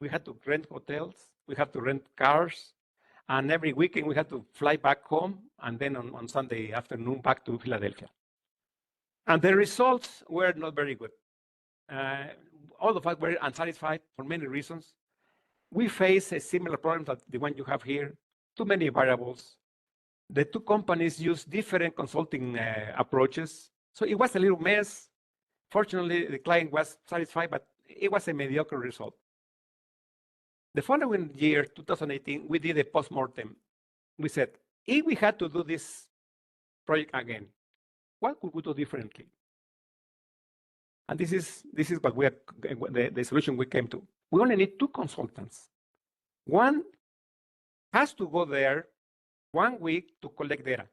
We had to rent hotels. We had to rent cars. And every weekend we had to fly back home, and then on Sunday afternoon back to Philadelphia. And the results were not very good. All of us were unsatisfied for many reasons. We face a similar problem that the one you have here, too many variables. The 2 companies use different consulting approaches. So it was a little mess. Fortunately, the client was satisfied, but it was a mediocre result. The following year, 2018, we did a post-mortem. We said, if we had to do this project again, what could we do differently? And this is what we are, the solution we came to. We only need 2 consultants. One has to go there 1 week to collect data.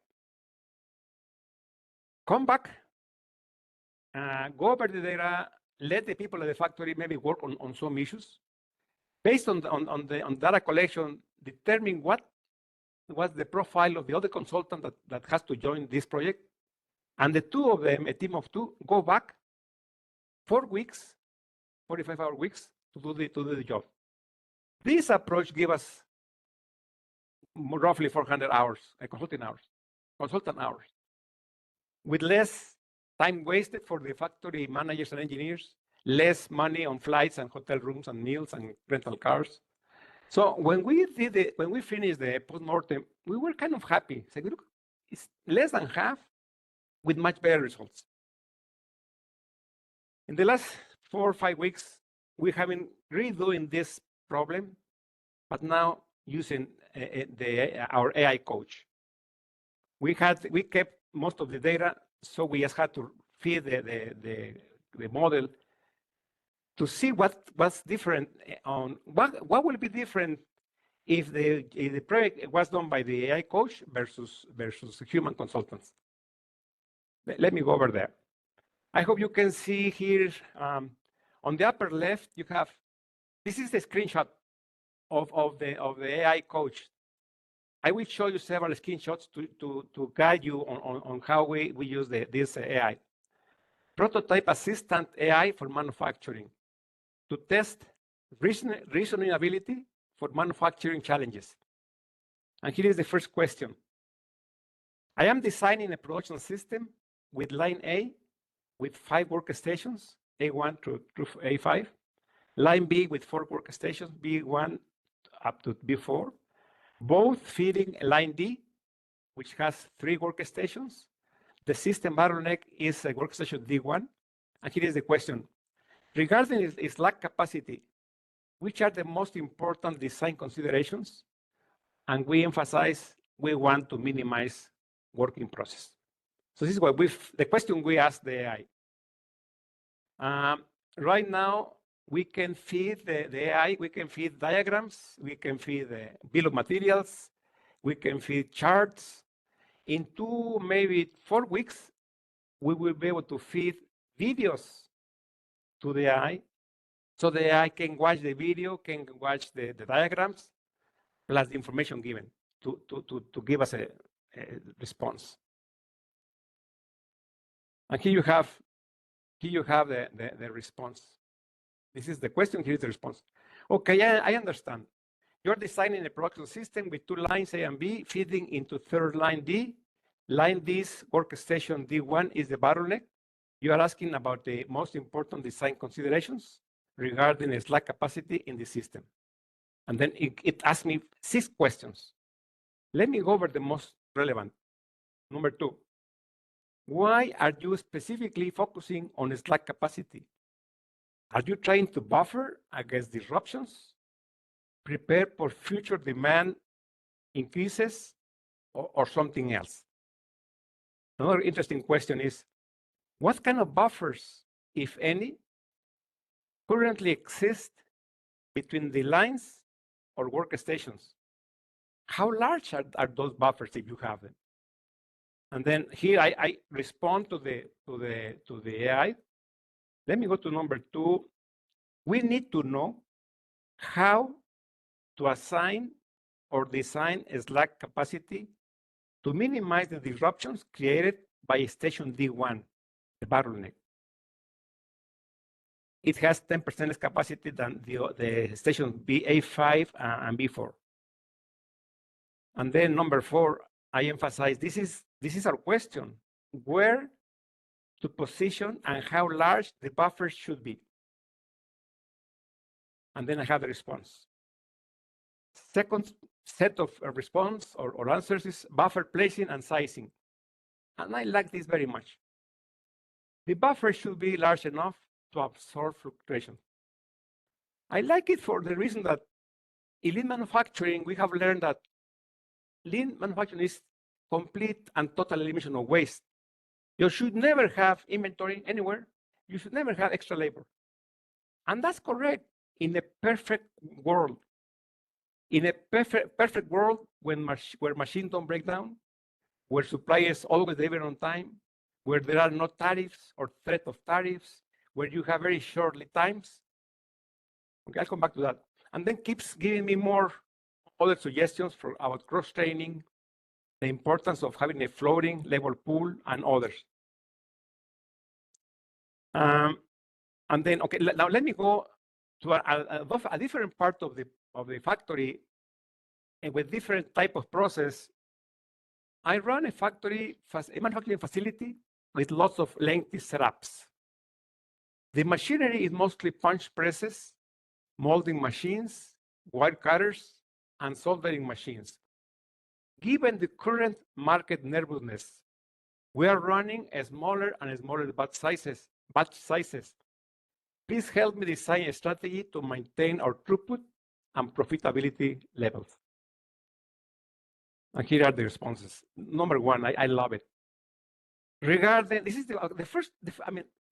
Come back, go over the data, let the people at the factory maybe work on some issues. Based on data collection, determine what was the profile of the other consultant that has to join this project. And the 2 of them, a team of 2, go back 4 weeks, 45-hour weeks to do the job. This approach gives us roughly 400 hours, consultant hours, with less time wasted for the factory managers and engineers, less money on flights and hotel rooms and meals and rental cars. So when we finished the postmortem, we were kind of happy. So look, it's less than half with much better results. In the last 4 or 5 weeks, we have been redoing this problem, but now using our AI coach. We kept most of the data, so we just had to feed the model to see what's different on what will be different if the project was done by the AI coach versus human consultants. Let me go over there. I hope you can see here on the upper left, you have, this is the screenshot of the AI coach. I will show you several screenshots to guide you on how we use this AI. Prototype assistant AI for manufacturing to test reasoning ability for manufacturing challenges. And here is the first question. I am designing a production system with line A with 5 workstations, A1 through A5, line B with 4 workstations, B1 up to B4, both feeding line D, which has 3 workstations. The system bottleneck is a workstation D1. And here is the question. Regarding its slack capacity, which are the most important design considerations? And we emphasize we want to minimize working process. So this is what the question we asked the AI. Right now, we can feed the AI, we can feed diagrams, we can feed the bill of materials, we can feed charts. In 2, maybe 4 weeks, we will be able to feed videos to the AI, so the AI can watch the video, can watch the diagrams, plus the information given to give us a response. And here you have the response. This is the question, here is the response. Okay, I understand. You're designing a production system with 2 lines A and B feeding into 3rd line D. Line D's workstation D1 is the bottleneck. You are asking about the most important design considerations regarding the slack capacity in the system. And then it asked me 6 questions. Let me go over the most relevant. Number 2, why are you specifically focusing on slack capacity? Are you trying to buffer against disruptions, prepare for future demand increases, or something else? Another interesting question is, what kind of buffers, if any, currently exist between the lines or workstations? How large are those buffers if you have them? And then here I respond to the AI. Let me go to number 2. We need to know how to assign or design a slack capacity to minimize the disruptions created by station D1, the bottleneck. It has 10% less capacity than the station A5 and B4. And then number 4, I emphasize this is our question: where to position and how large the buffers should be. And then I have the response. Second set of response or answers is buffer placing and sizing. And I like this very much. The buffer should be large enough to absorb fluctuation. I like it for the reason that in lean manufacturing, we have learned that lean manufacturing is complete and total elimination of waste. You should never have inventory anywhere. You should never have extra labor. And that's correct in a perfect world. In a perfect world where machines don't break down, where suppliers always deliver on time, where there are no tariffs or threat of tariffs, where you have very short lead times. Okay, I'll come back to that. And then keeps giving me more other suggestions about cross-training, the importance of having a floating labor pool, and others. And then, okay, now let me go to a different part of the factory, and with different type of process. I run a manufacturing facility with lots of lengthy setups. The machinery is mostly punch presses, molding machines, wire cutters, and soldering machines. Given the current market nervousness, we are running a smaller and smaller batch sizes. Please help me design a strategy to maintain our throughput and profitability levels. And here are the responses. Number one, I love it. Regarding, this is the first,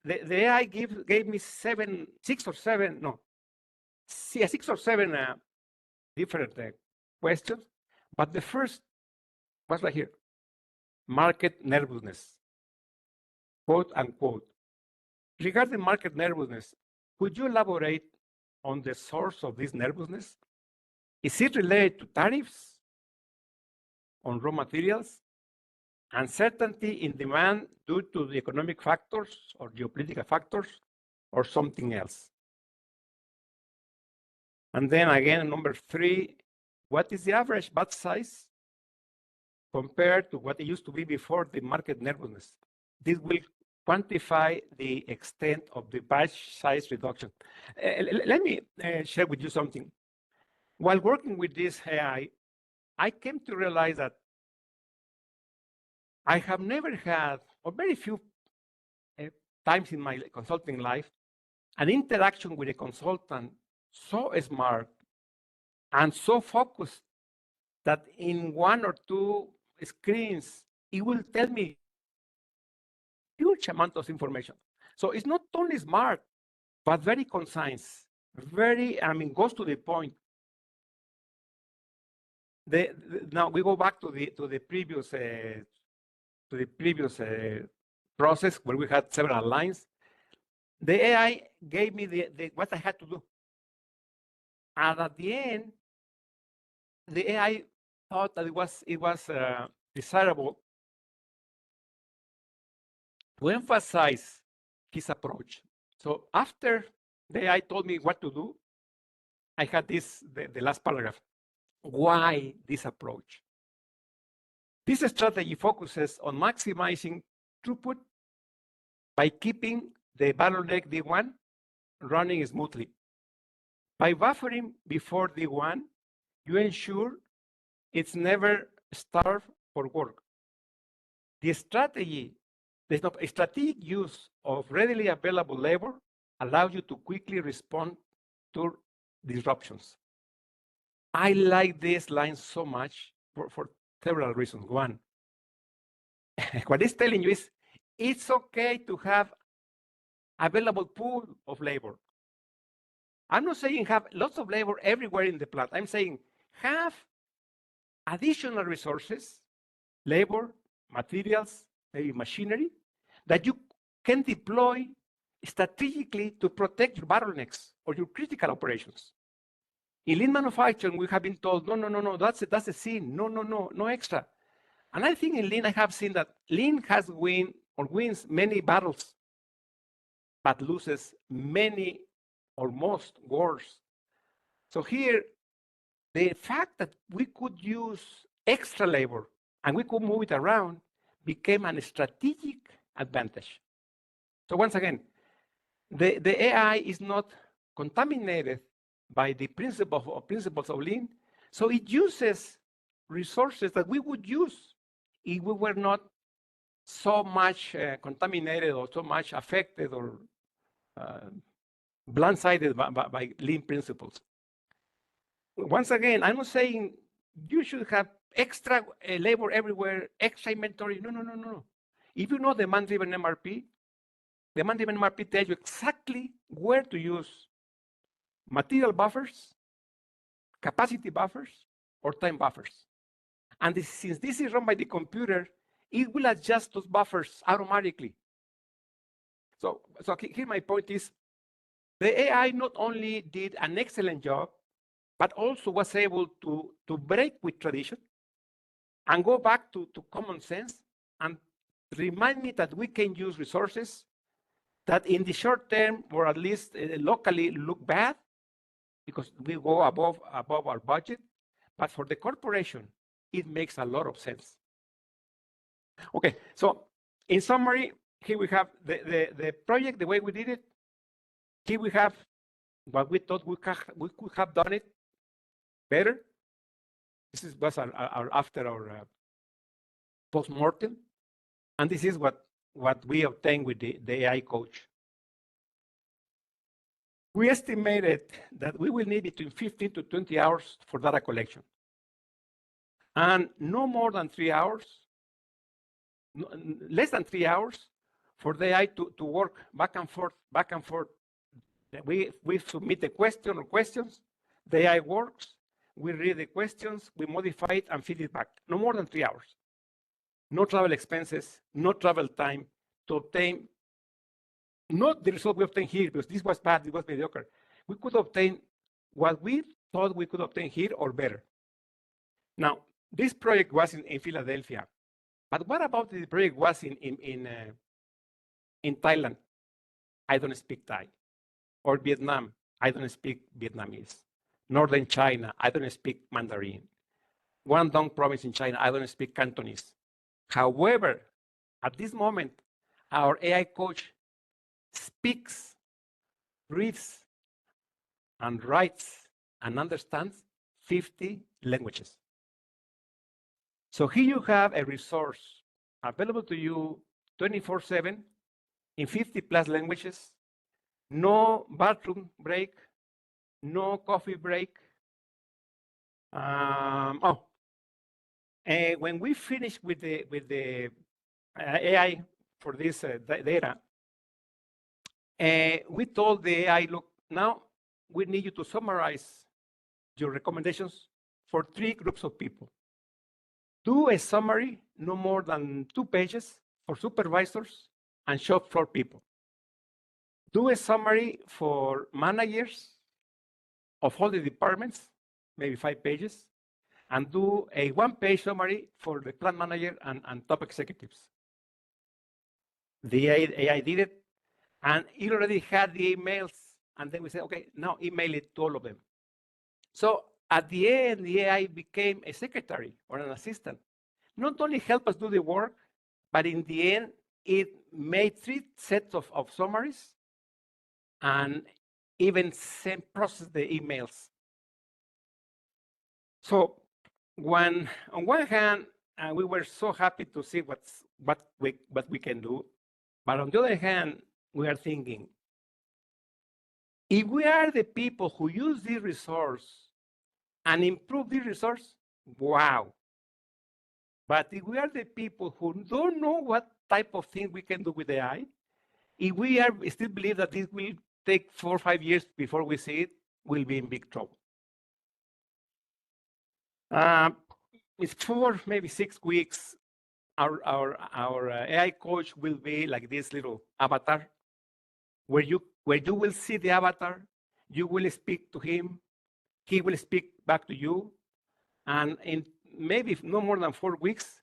the AI gave me six or seven different questions, but the first was right here. Market nervousness, quote unquote. Regarding market nervousness, could you elaborate on the source of this nervousness? Is it related to tariffs on raw materials, uncertainty in demand due to the economic factors or geopolitical factors, or something else? And then again, number three, what is the average batch size compared to what it used to be before the market nervousness? This will quantify the extent of the batch size reduction. Let me share with you something. While working with this AI, I came to realize that I have never had, or very few times in my consulting life, an interaction with a consultant so smart and so focused that in one or two screens, it will tell me huge amount of information. So it's not only smart, but very concise, goes to the point. Now we go back to the previous process where we had several lines. The AI gave me what I had to do. And at the end, the AI thought that it was desirable to emphasize his approach. So after the AI told me what to do, I had the last paragraph. Why this approach? This strategy focuses on maximizing throughput by keeping the bottleneck D1 running smoothly. By buffering before D1, you ensure it's never starved for work. The strategic use of readily available labor allows you to quickly respond to disruptions. I like this line so much for several reasons. One, what it's telling you is it's okay to have available pool of labor. I'm not saying have lots of labor everywhere in the plant. I'm saying have additional resources, labor, materials, maybe machinery, that you can deploy strategically to protect your bottlenecks or your critical operations. In lean manufacturing, we have been told, no, that's a sin. No extra. And I think in lean, I have seen that lean has wins many battles, but loses many or most wars. So here, the fact that we could use extra labor and we could move it around became a strategic advantage. So once again, the AI is not contaminated by the principles of lean, so it uses resources that we would use if we were not so much contaminated or so much affected or blindsided by lean principles. Once again, I'm not saying you should have extra labor everywhere, extra inventory. No. If you know demand-driven MRP, the management MRP tells you exactly where to use material buffers, capacity buffers, or time buffers. And since this is run by the computer, it will adjust those buffers automatically. So here my point is, the AI not only did an excellent job, but also was able to break with tradition and go back to common sense and remind me that we can use resources that in the short term, or at least locally, look bad because we go above our budget. But for the corporation, it makes a lot of sense. Okay, so in summary, here we have the project, the way we did it. Here we have what we thought we could have done it better. This was after our post-mortem. And this is what we obtained with the AI coach. We estimated that we will need between 15 to 20 hours for data collection. And no more than 3 hours, less than 3 hours for the AI to work back and forth. We submit the question or questions, the AI works, we read the questions, we modify it and feed it back. No more than 3 hours. No travel expenses, no travel time to obtain, not the result we obtained here, because this was bad, it was mediocre. We could obtain what we thought we could obtain here or better. Now, this project was in Philadelphia, but what about the project was in Thailand? I don't speak Thai. Or Vietnam, I don't speak Vietnamese. Northern China, I don't speak Mandarin. Guangdong province in China, I don't speak Cantonese. However, at this moment, our AI coach speaks, reads, and writes and understands 50 languages. So here you have a resource available to you 24/7 in 50 plus languages, no bathroom break, no coffee break. When we finish with the AI for this data, we told the AI, look, now we need you to summarize your recommendations for 3 groups of people. Do a summary, no more than 2 pages for supervisors and shop floor people. Do a summary for managers of all the departments, maybe 5 pages, and do a 1-page summary for the plant manager and top executives. The AI did it, and it already had the emails, and then we said, okay, now email it to all of them. So at the end, the AI became a secretary or an assistant. Not only help us do the work, but in the end, it made 3 sets of summaries and even process the emails. So on one hand, we were so happy to see what we can do, but on the other hand, we are thinking, if we are the people who use this resource and improve this resource, wow. But if we are the people who don't know what type of thing we can do with AI, if we still believe that this will take 4 or 5 years before we see it, we'll be in big trouble. It's 4, maybe 6 weeks. Our AI coach will be like this little avatar, where you will see the avatar, you will speak to him, he will speak back to you, and in maybe no more than 4 weeks,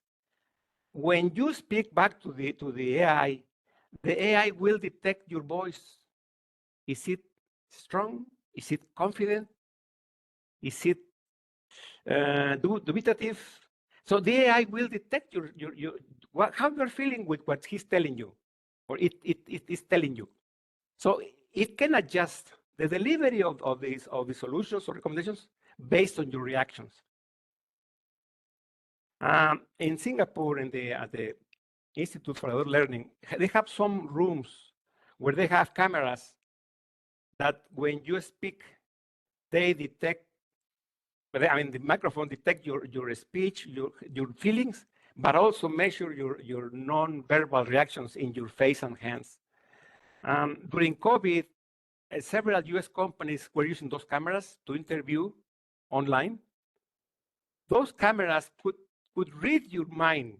when you speak back to the AI will detect your voice. Is it strong? Is it confident? Is it dubitative? So the AI will detect how you're feeling with what he's telling you, or it is telling you. So it can adjust the delivery of the solutions or recommendations based on your reactions. In Singapore, at the Institute for Adult Learning, they have some rooms where they have cameras that when you speak, they detect, the microphone detect your speech, your feelings, but also measure your non-verbal reactions in your face and hands. During COVID, several US companies were using those cameras to interview online. Those cameras could read your mind,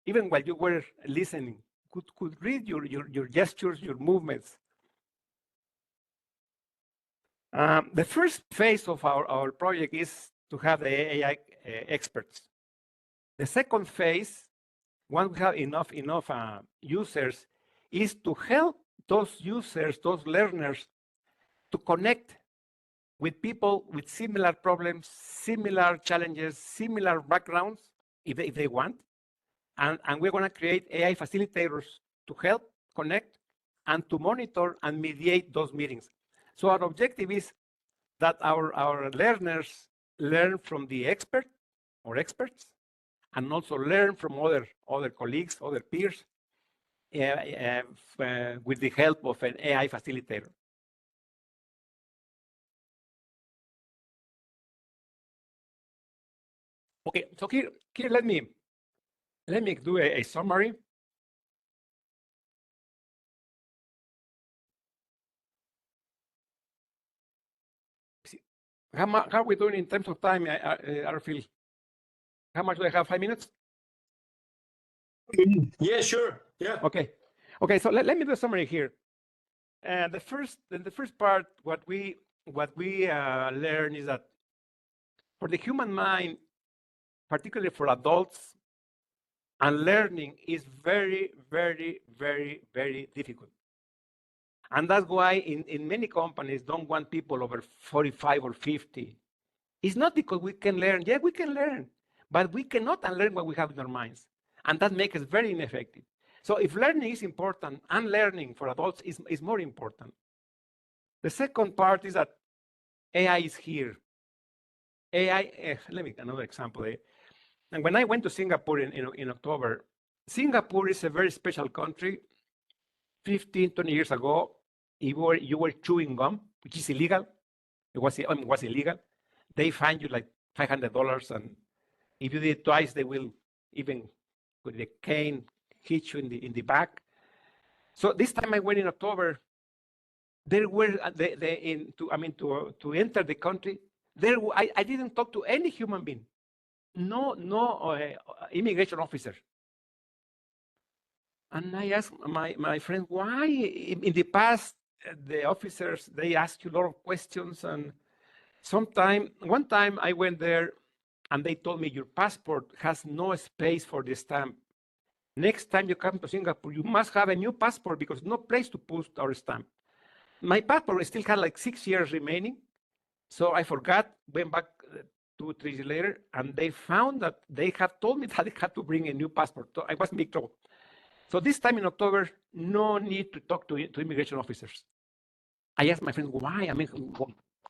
even while you were listening, could read your gestures, your movements. The first phase of our project is to have the AI experts. The second phase, once we have enough users, is to help those users, those learners, to connect with people with similar problems, similar challenges, similar backgrounds, if they want. And we're going to create AI facilitators to help connect and to monitor and mediate those meetings. So our objective is that our learners learn from the expert or experts, and also learn from other colleagues, other peers, with the help of an AI facilitator. Okay, so here let me do a summary. How are we doing in terms of time, Arfil? How much do I have? 5 minutes? Yeah, sure. Yeah. Okay. So let me do a summary here. The first part, what we learn is that for the human mind, particularly for adults, and learning is very, very, very, very difficult. And that's why in many companies don't want people over 45 or 50. It's not because we can learn. Yeah, we can learn, but we cannot unlearn what we have in our minds. And that makes us very ineffective. So if learning is important, unlearning for adults is more important. The second part is that AI is here. AI, let me another example. And when I went to Singapore in October, Singapore is a very special country. 15, 20 years ago, you were chewing gum, which is illegal. It was illegal. They fine you like $500, and if you did it twice, they will even with the cane hit you in the back. So this time I went in October. There were to enter the country. I didn't talk to any human being. No immigration officer. And I asked my friend, why in the past the officers, they ask you a lot of questions, and one time I went there and they told me your passport has no space for the stamp. Next time you come to Singapore, you must have a new passport because no place to put our stamp. My passport still had like 6 years remaining. So I forgot, went back 2, 3 years later, and they found that they have told me that I had to bring a new passport. So I was in big trouble. So this time in October, no need to talk to immigration officers. I asked my friends, why? I mean,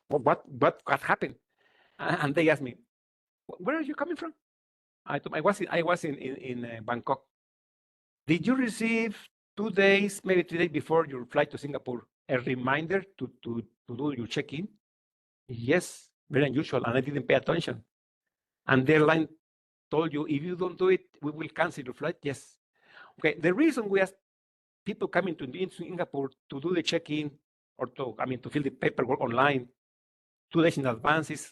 what happened? And they asked me, where are you coming from? I was in Bangkok. Did you receive 2 days, maybe 3 days before your flight to Singapore, a reminder to do your check-in? Yes, very unusual, and I didn't pay attention. And the airline told you, if you don't do it, we will cancel your flight. Yes. Okay, the reason we ask people coming to Singapore to do the check-in or to fill the paperwork online 2 days in advance is,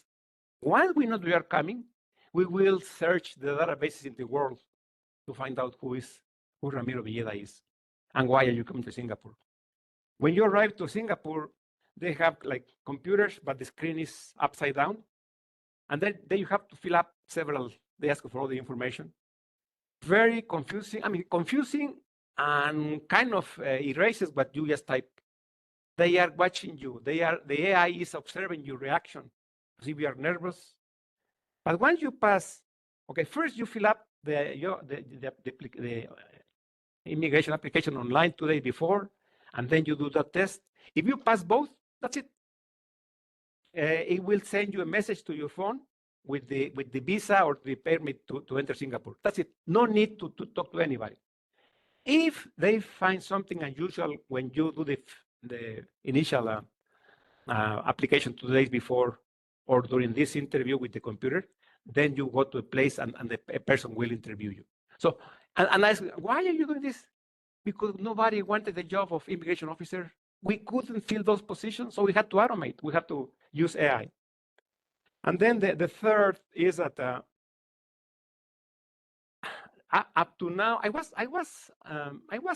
once we know we are coming, we will search the databases in the world to find out who Ramiro Villeda is and why are you coming to Singapore. When you arrive to Singapore, they have like computers, but the screen is upside down. And then you have to fill up they ask for all the information. Very confusing. Confusing and kind of erases what you just type. They are watching you. The AI is observing your reaction. See if you are nervous. But once you pass, okay, first you fill up the immigration application online 2 days before, and then you do that test. If you pass both, that's it. It will send you a message to your phone with the visa or the permit to enter Singapore. That's it. No need to talk to anybody. If they find something unusual when you do the initial application 2 days before or during this interview with the computer, then you go to a place and a person will interview you. So, and I ask, why are you doing this? because nobody wanted the job of immigration officer. We couldn't fill those positions, so we had to automate. We had to use AI. And then the third is that up to now, I was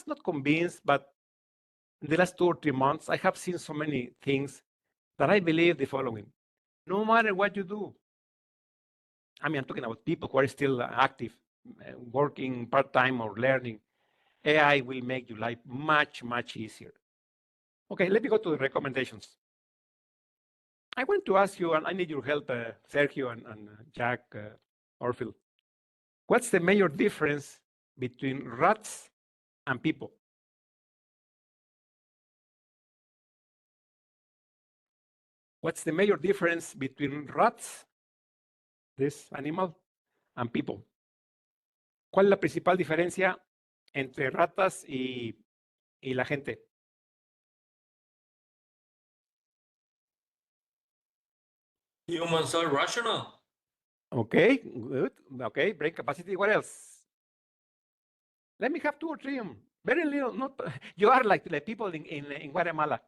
not convinced, but in the last 2 or 3 months, I have seen so many things that I believe the following: no matter what you do, I mean, I'm talking about people who are still active, working part-time or learning, AI will make your life much, much easier. Okay, let me go to the recommendations. I want to ask you, and I need your help, Sergio and Jack Orfield. What's the major difference between rats and people? What's the major difference between rats, this animal, and people? ¿Cuál es la principal diferencia entre ratas y la gente? Humans are rational. Okay, good. Okay, brain capacity. What else? Let me have 2 or 3. Very little. Not you are like the people in Guatemala.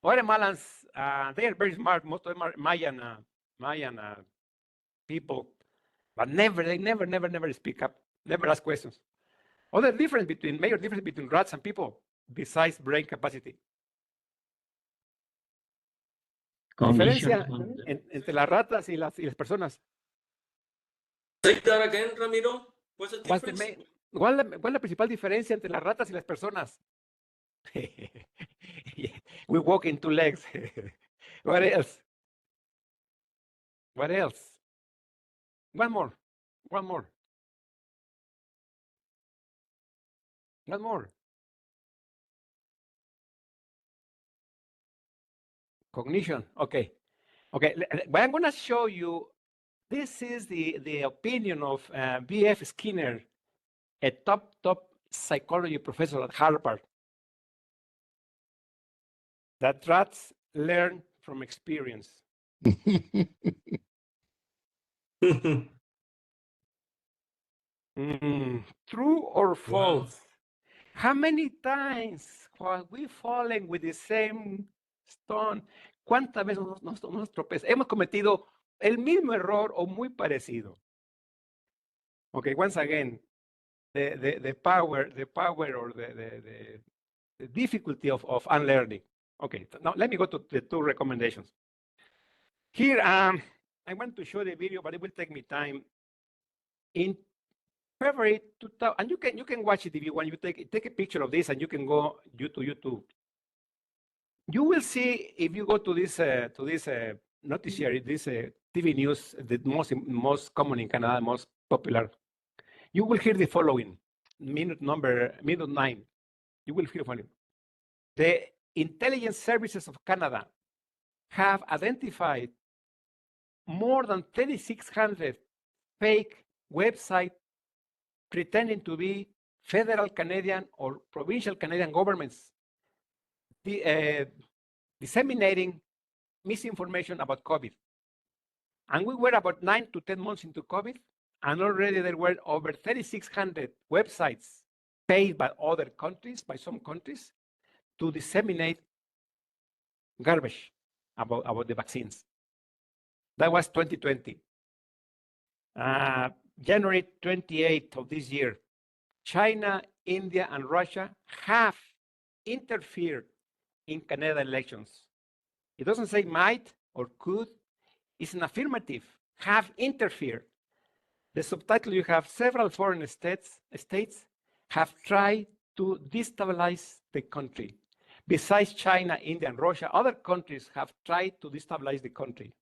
Guatemalans, they are very smart. Most of them are Mayan people, but they never speak up. Never ask questions. Major difference between rats and people, besides brain capacity. Diferencia entre las ratas y las personas. Say that again, Ramiro. What's the difference? ¿Cuál es la principal diferencia entre las ratas y las personas? We walk in 2 legs. What else? What else? One more. One more. One more. Cognition. Okay. Okay. But I'm going to show you. This is the opinion of B.F. Skinner, a top psychology professor at Harvard, that rats learn from experience. True or false? Wow. How many times have we fallen with the same stone? ¿Cuántas veces nos tropezamos? Hemos cometido el mismo error o muy parecido. Okay, once again, the power or the difficulty of unlearning. Okay, now let me go to the 2 recommendations. Here, I want to show the video, but it will take me time. In February 2000, and you can watch it if you want. You take a picture of this, and you can go to YouTube. You will see if you go to this noticiary, this TV news, the most common in Canada, most popular. You will hear the following, minute 9. You will hear the following. The intelligence services of Canada have identified more than 3,600 fake websites pretending to be federal Canadian or provincial Canadian governments disseminating misinformation about COVID. And we were about 9 to 10 months into COVID, and already there were over 3,600 websites paid by other countries, by some countries, to disseminate garbage about the vaccines. That was 2020. January 28th of this year, China, India, and Russia have interfered in Canada elections. It doesn't say might or could. It's an affirmative, have interfered. The subtitle, you have several foreign states have tried to destabilize the country. Besides China, India, and Russia, other countries have tried to destabilize the country.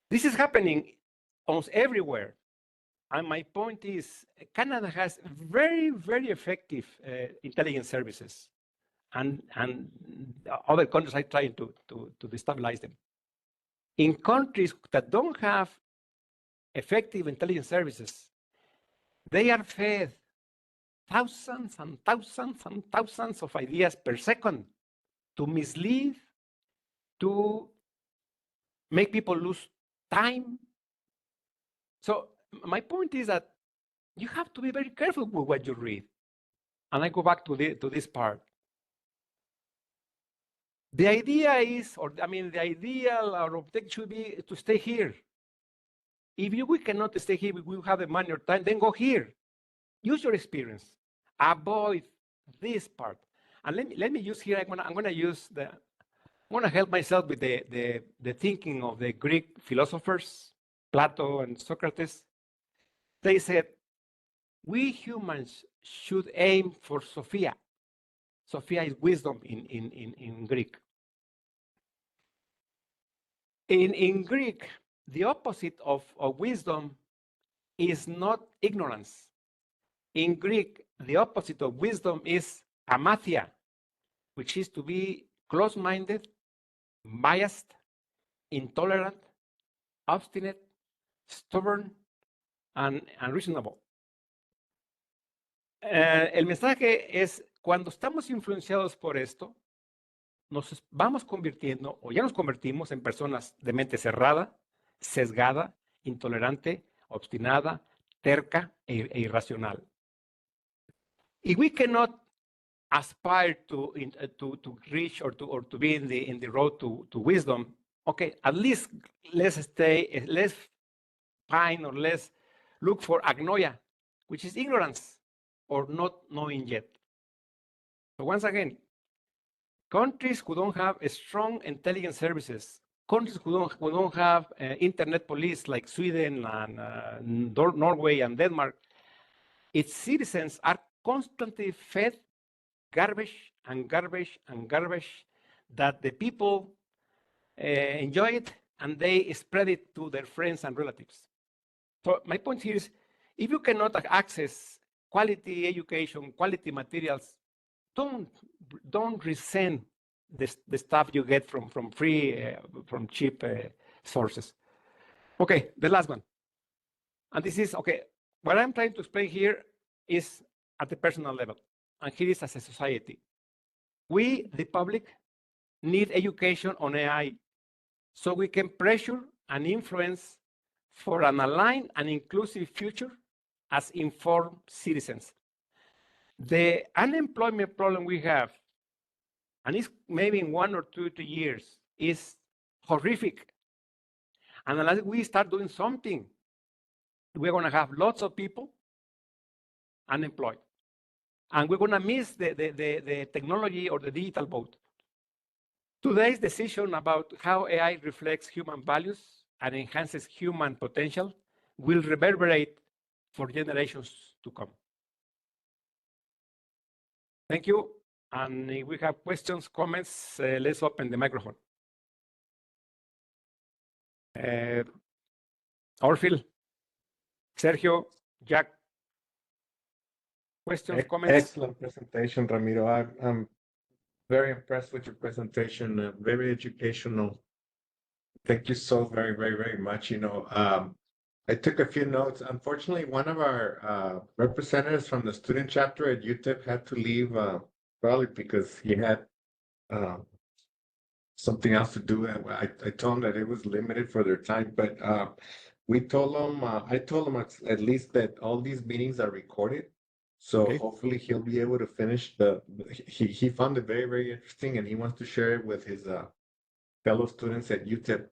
This is happening almost everywhere. And my point is, Canada has very, very effective intelligence services. And other countries are trying to destabilize them. In countries that don't have effective intelligence services, they are fed thousands and thousands and thousands of ideas per second to mislead, to make people lose time. So my point is that you have to be very careful with what you read. and I go back to this part. The idea is, the ideal or objective should be to stay here. If we cannot stay here, we will have the money or time, then go here. Use your experience. Avoid this part. And let me use here, I'm gonna help myself with the thinking of the Greek philosophers, Plato and Socrates. They said, we humans should aim for Sophia. Sophia is wisdom in Greek. In Greek, the opposite of wisdom is not ignorance. In Greek, the opposite of wisdom is amathia, which is to be close-minded, biased, intolerant, obstinate, stubborn, and unreasonable. El mensaje es, cuando estamos influenciados por esto, nos vamos convirtiendo, o ya nos convertimos en personas de mente cerrada, sesgada, intolerante, obstinada, terca e irracional. If we cannot aspire to reach or to be in the road to wisdom, okay, at least let's find or let's look for agnoia, which is ignorance or not knowing yet. So once again, countries who don't have a strong intelligence services, countries who don't have internet police like Sweden and Norway and Denmark, its citizens are constantly fed garbage and garbage and garbage that the people enjoy it and they spread it to their friends and relatives. So my point here is, if you cannot access quality education, quality materials, don't resent the stuff you get from free, from cheap sources. Okay, the last one. And this is, okay, what I'm trying to explain here is at the personal level. And here is as a society. We, the public, need education on AI so we can pressure and influence for an aligned and inclusive future as informed citizens. The unemployment problem we have, and it's maybe in 1 or 2 years, is horrific. And unless we start doing something, we're going to have lots of people unemployed. And we're going to miss the technology or the digital boat. Today's decision about how AI reflects human values and enhances human potential will reverberate for generations to come. Thank you. And if we have questions, comments, let's open the microphone. Orfil, Sergio, Jack. Questions, comments? Excellent presentation, Ramiro. I'm very impressed with your presentation, very educational. Thank you so very much. I took a few notes. Unfortunately, one of our representatives from the student chapter at UTEP had to leave, probably because he had something else to do. I told him that it was limited for their time, but we told him, I told him at least that all these meetings are recorded. So Okay. hopefully he'll be able to finish he found it very interesting, and he wants to share it with his fellow students at UTEP.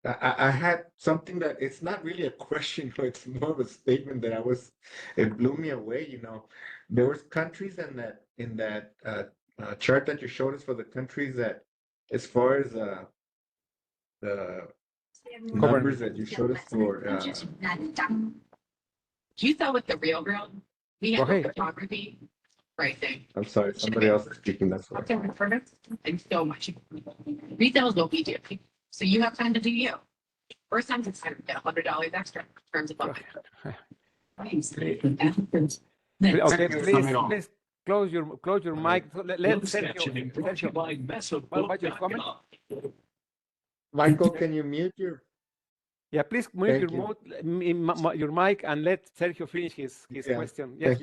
I had something that it's not really a question, but it's more of a statement that it blew me away. There was countries in that chart that you showed us for the countries that, as far as the numbers that you showed us for. You saw with the real we have Okay. photography pricing. I'm sorry, somebody else is speaking. That's why. Okay, perfect. And so much. Retail is what we do. So you have time to do you. First time it's time to get $100 extra in terms of Okay, Okay, please close your mic. Let Sergio. What your comment? Michael, can you mute your? Yeah, please mute Thank your mic and let Sergio finish his Yeah, question. Yes,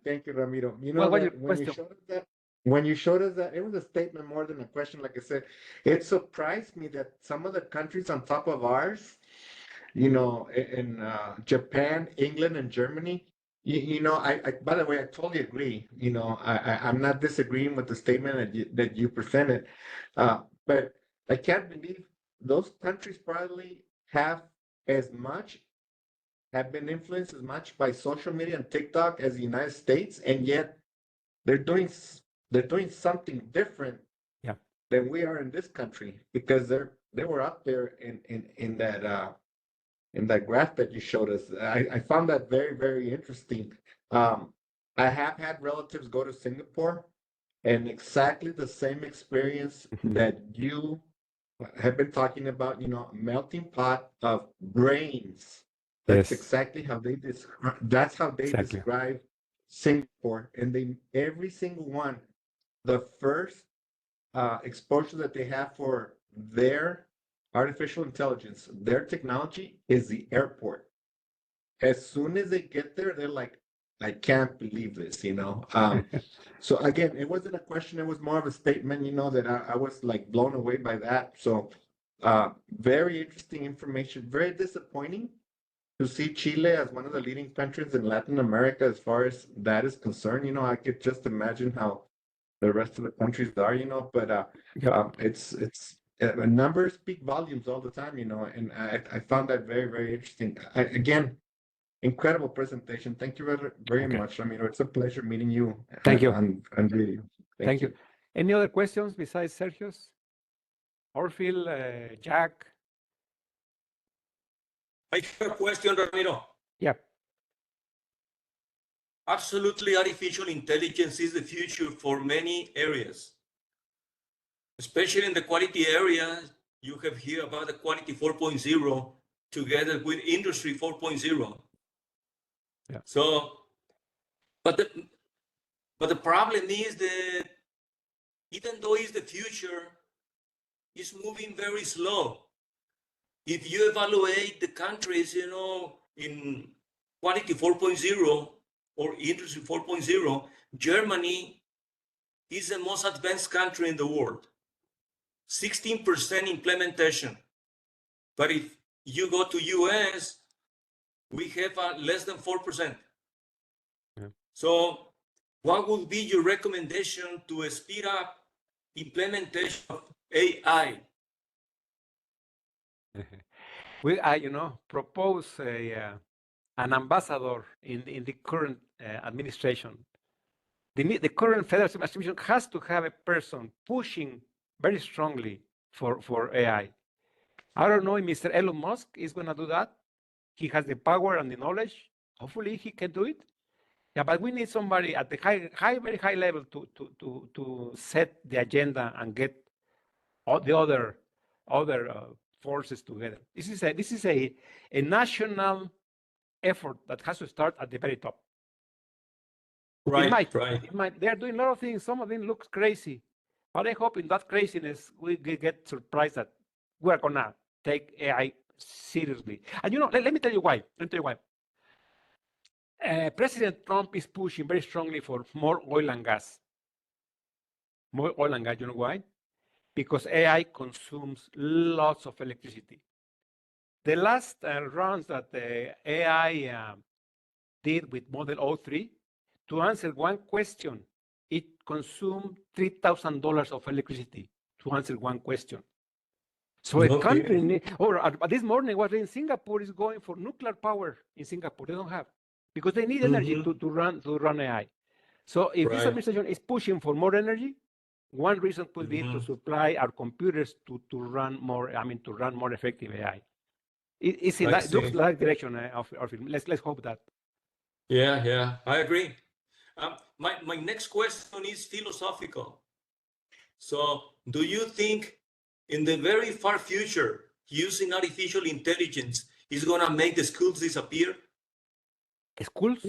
Thank you, Ramiro. What's your That question? when you showed us that, it was a statement more than a question. Like I said, it surprised me that some of the countries on top of ours, in Japan, England, and Germany, You know, by the way, I totally agree. You know, I'm not disagreeing with the statement that you presented, but I can't believe those countries probably have as much have been influenced as much by social media and TikTok as the United States, and yet they're doing they're doing something different Yeah. than we are in this country because they were up there in that graph that you showed us. I found that very, very interesting. I have had relatives go to Singapore and exactly the same experience that you have been talking about, you know, melting pot of brains. That's Yes, exactly how they describe, that's how they exactly. describe Singapore. And they, every single one, the first exposure that they have for their artificial intelligence, their technology is the airport. As soon as they get there, they're like, I can't believe this, you know. So again, it wasn't a question, it was more of a statement, you know, that I was like blown away by that. So very interesting information, very disappointing to see Chile as one of the leading countries in Latin America as far as that is concerned. You know, I could just imagine how the rest of the countries are, you know, but Yep. it's numbers speak volumes all the time, you know, and I found that very, very interesting. Again, incredible presentation. Thank you very, very Okay. much, Ramiro. It's a pleasure meeting you Thank you. on video. Thank you. Any other questions besides Sergio's? Orville, Jack? I have a question, Ramiro. Yeah. Absolutely, artificial intelligence is the future for many areas, especially in the quality area. You have here about the quality 4.0 together with industry 4.0. Yeah. So, but the problem is that even though it's the future, it's moving very slow. If you evaluate the countries, you know, in quality 4.0 or industry 4.0, Germany is the most advanced country in the world. 16% implementation. But if you go to US, we have less than 4%. Yeah. So what would be your recommendation to speed up implementation of AI? I, propose an ambassador in the current administration. The current federal administration has to have a person pushing very strongly for AI. I don't know if Mr. Elon Musk is going to do that. He has the power and the knowledge. Hopefully, he can do it. Yeah, but we need somebody at the very high level to set the agenda and get all the other forces together. This is a national effort that has to start at the very top. Right, It might. They are doing a lot of things. Some of them look crazy, but I hope in that craziness we get surprised that we are gonna take AI seriously. And let me tell you why. President Trump is pushing very strongly for more oil and gas. More oil and gas. You know why? Because AI consumes lots of electricity. The last runs that the AI did with Model 03, to answer one question, it consumed $3,000 of electricity to answer one question. So a country, this morning was in Singapore is going for nuclear power in Singapore. They don't have, because they need energy to run AI. So if this administration is pushing for more energy, one reason could be to supply our computers to run more. To run more effective AI. It looks like direction of let's hope that. Yeah, I agree. My next question is philosophical. So, do you think in the very far future, using artificial intelligence is going to make the schools disappear? Schools?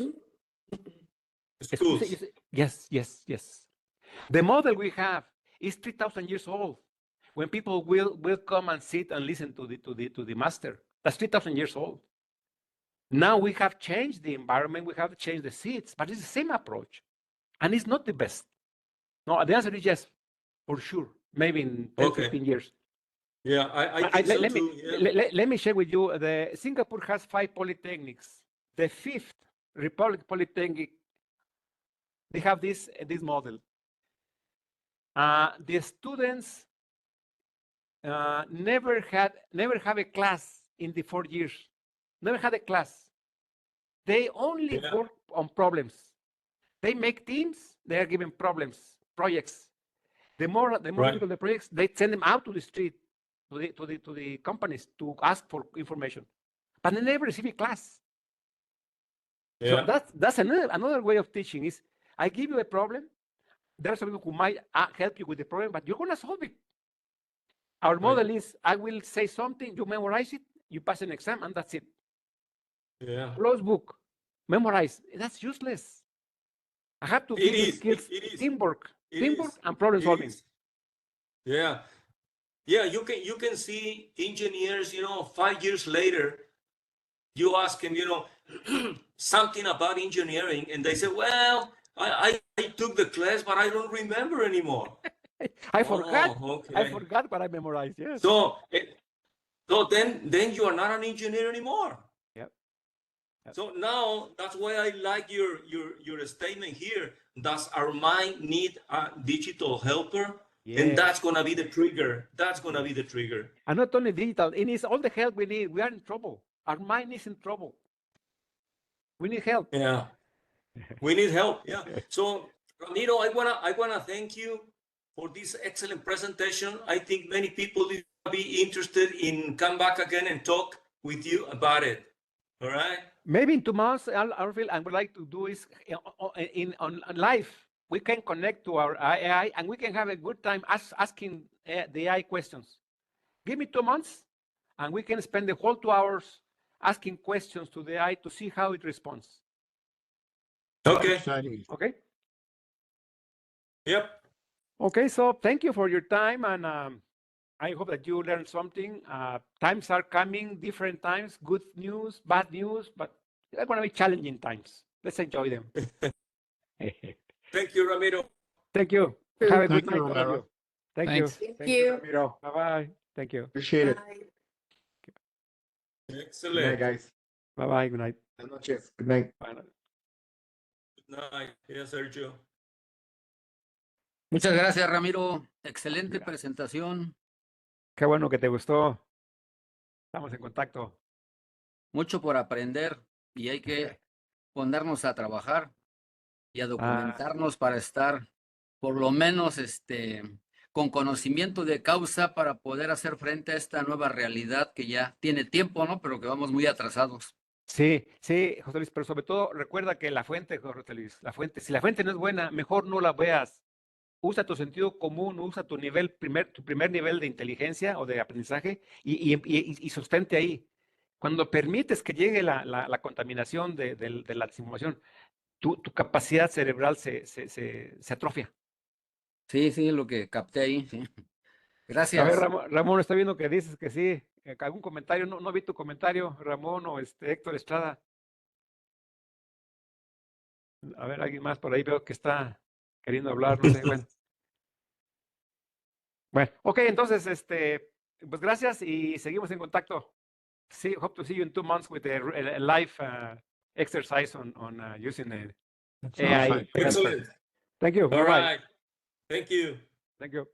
Schools. Yes. The model we have is 3,000 years old. When people will come and sit and listen to the master, that's 3,000 years old. Now we have changed the environment, we have changed the seats, but it's the same approach, and it's not the best. No, the answer is yes, for sure. Maybe in 10, 15 years. Yeah, I think so too. Let me share with you. Singapore has 5 polytechnics. The 5th Republic Polytechnic, they have this model. The students never have a class in the 4 years. Never had a class. They only work on problems. They make teams. They are given projects. The more difficult the projects, they send them out to the street, to the companies to ask for information. But they never receive a class. So that's another way of teaching is I give you a problem. There are some people who might help you with the problem, but you're going to solve it. Our model is I will say something, you memorize it, you pass an exam, and that's it. Yeah. Close book, memorize. That's useless. I have to give you skills, teamwork and problem solving. Yeah. Yeah, you can see engineers, 5 years later, you ask them, something about engineering, and they say, well, I took the class, but I don't remember anymore. I forgot. Okay. I forgot what I memorized. Yes. So then you are not an engineer anymore. Yep. So now that's why I like your statement here. Does our mind need a digital helper? Yes. And that's gonna be the trigger. That's gonna be the trigger. And not only digital, it needs all the help we need. We are in trouble. Our mind is in trouble. We need help. Yeah. We need help. Yeah. So Ramiro, I wanna thank you for this excellent presentation. I think many people will be interested in come back again and talk with you about it. All right. Maybe in 2 months, I would like to do is on live. We can connect to our AI and we can have a good time asking the AI questions. Give me 2 months and we can spend the whole 2 hours asking questions to the AI to see how it responds. Okay. Okay. Yep. Okay. So thank you for your time. And I hope that you learned something. Times are coming, different times, good news, bad news, but they're going to be challenging times. Let's enjoy them. Thank you, Ramiro. Thank you. Have a good Thank you, night, all of Ramiro. you. Thank Thanks. you. Thank you. Ramiro. Bye-bye. Thank you. Appreciate it. Bye. Good night, Excellent. guys. Bye-bye. Good night. Buenas noches. Good night. Bye. Good night. Yes, Sergio. Muchas gracias, Ramiro. Excelente Gracias. presentación. Qué bueno que te gustó. Estamos en contacto. Mucho por aprender y hay que ponernos a trabajar y a documentarnos para estar por lo menos con conocimiento de causa para poder hacer frente a esta nueva realidad que ya tiene tiempo, ¿no? Pero que vamos muy atrasados. Sí, sí, José Luis, pero sobre todo recuerda que la fuente, José Luis, si la fuente no es buena, mejor no la veas. Usa tu sentido común, usa tu primer nivel de inteligencia o de aprendizaje y sostente ahí. Cuando permites que llegue la contaminación de la simulación, tu capacidad cerebral se atrofia. Sí, lo que capté ahí. Sí. Gracias. A ver, Ramón, está viendo que dices que sí. ¿Algún comentario? No vi tu comentario, Ramón o Héctor Estrada. A ver, alguien más por ahí veo que está queriendo hablar, no sé, bueno. Bueno, ok, entonces, pues gracias y seguimos en contacto. Hope to see you in 2 months with a live exercise on using the AI. Excellent. Thank you. All Bye-bye. right. Thank you. Thank you.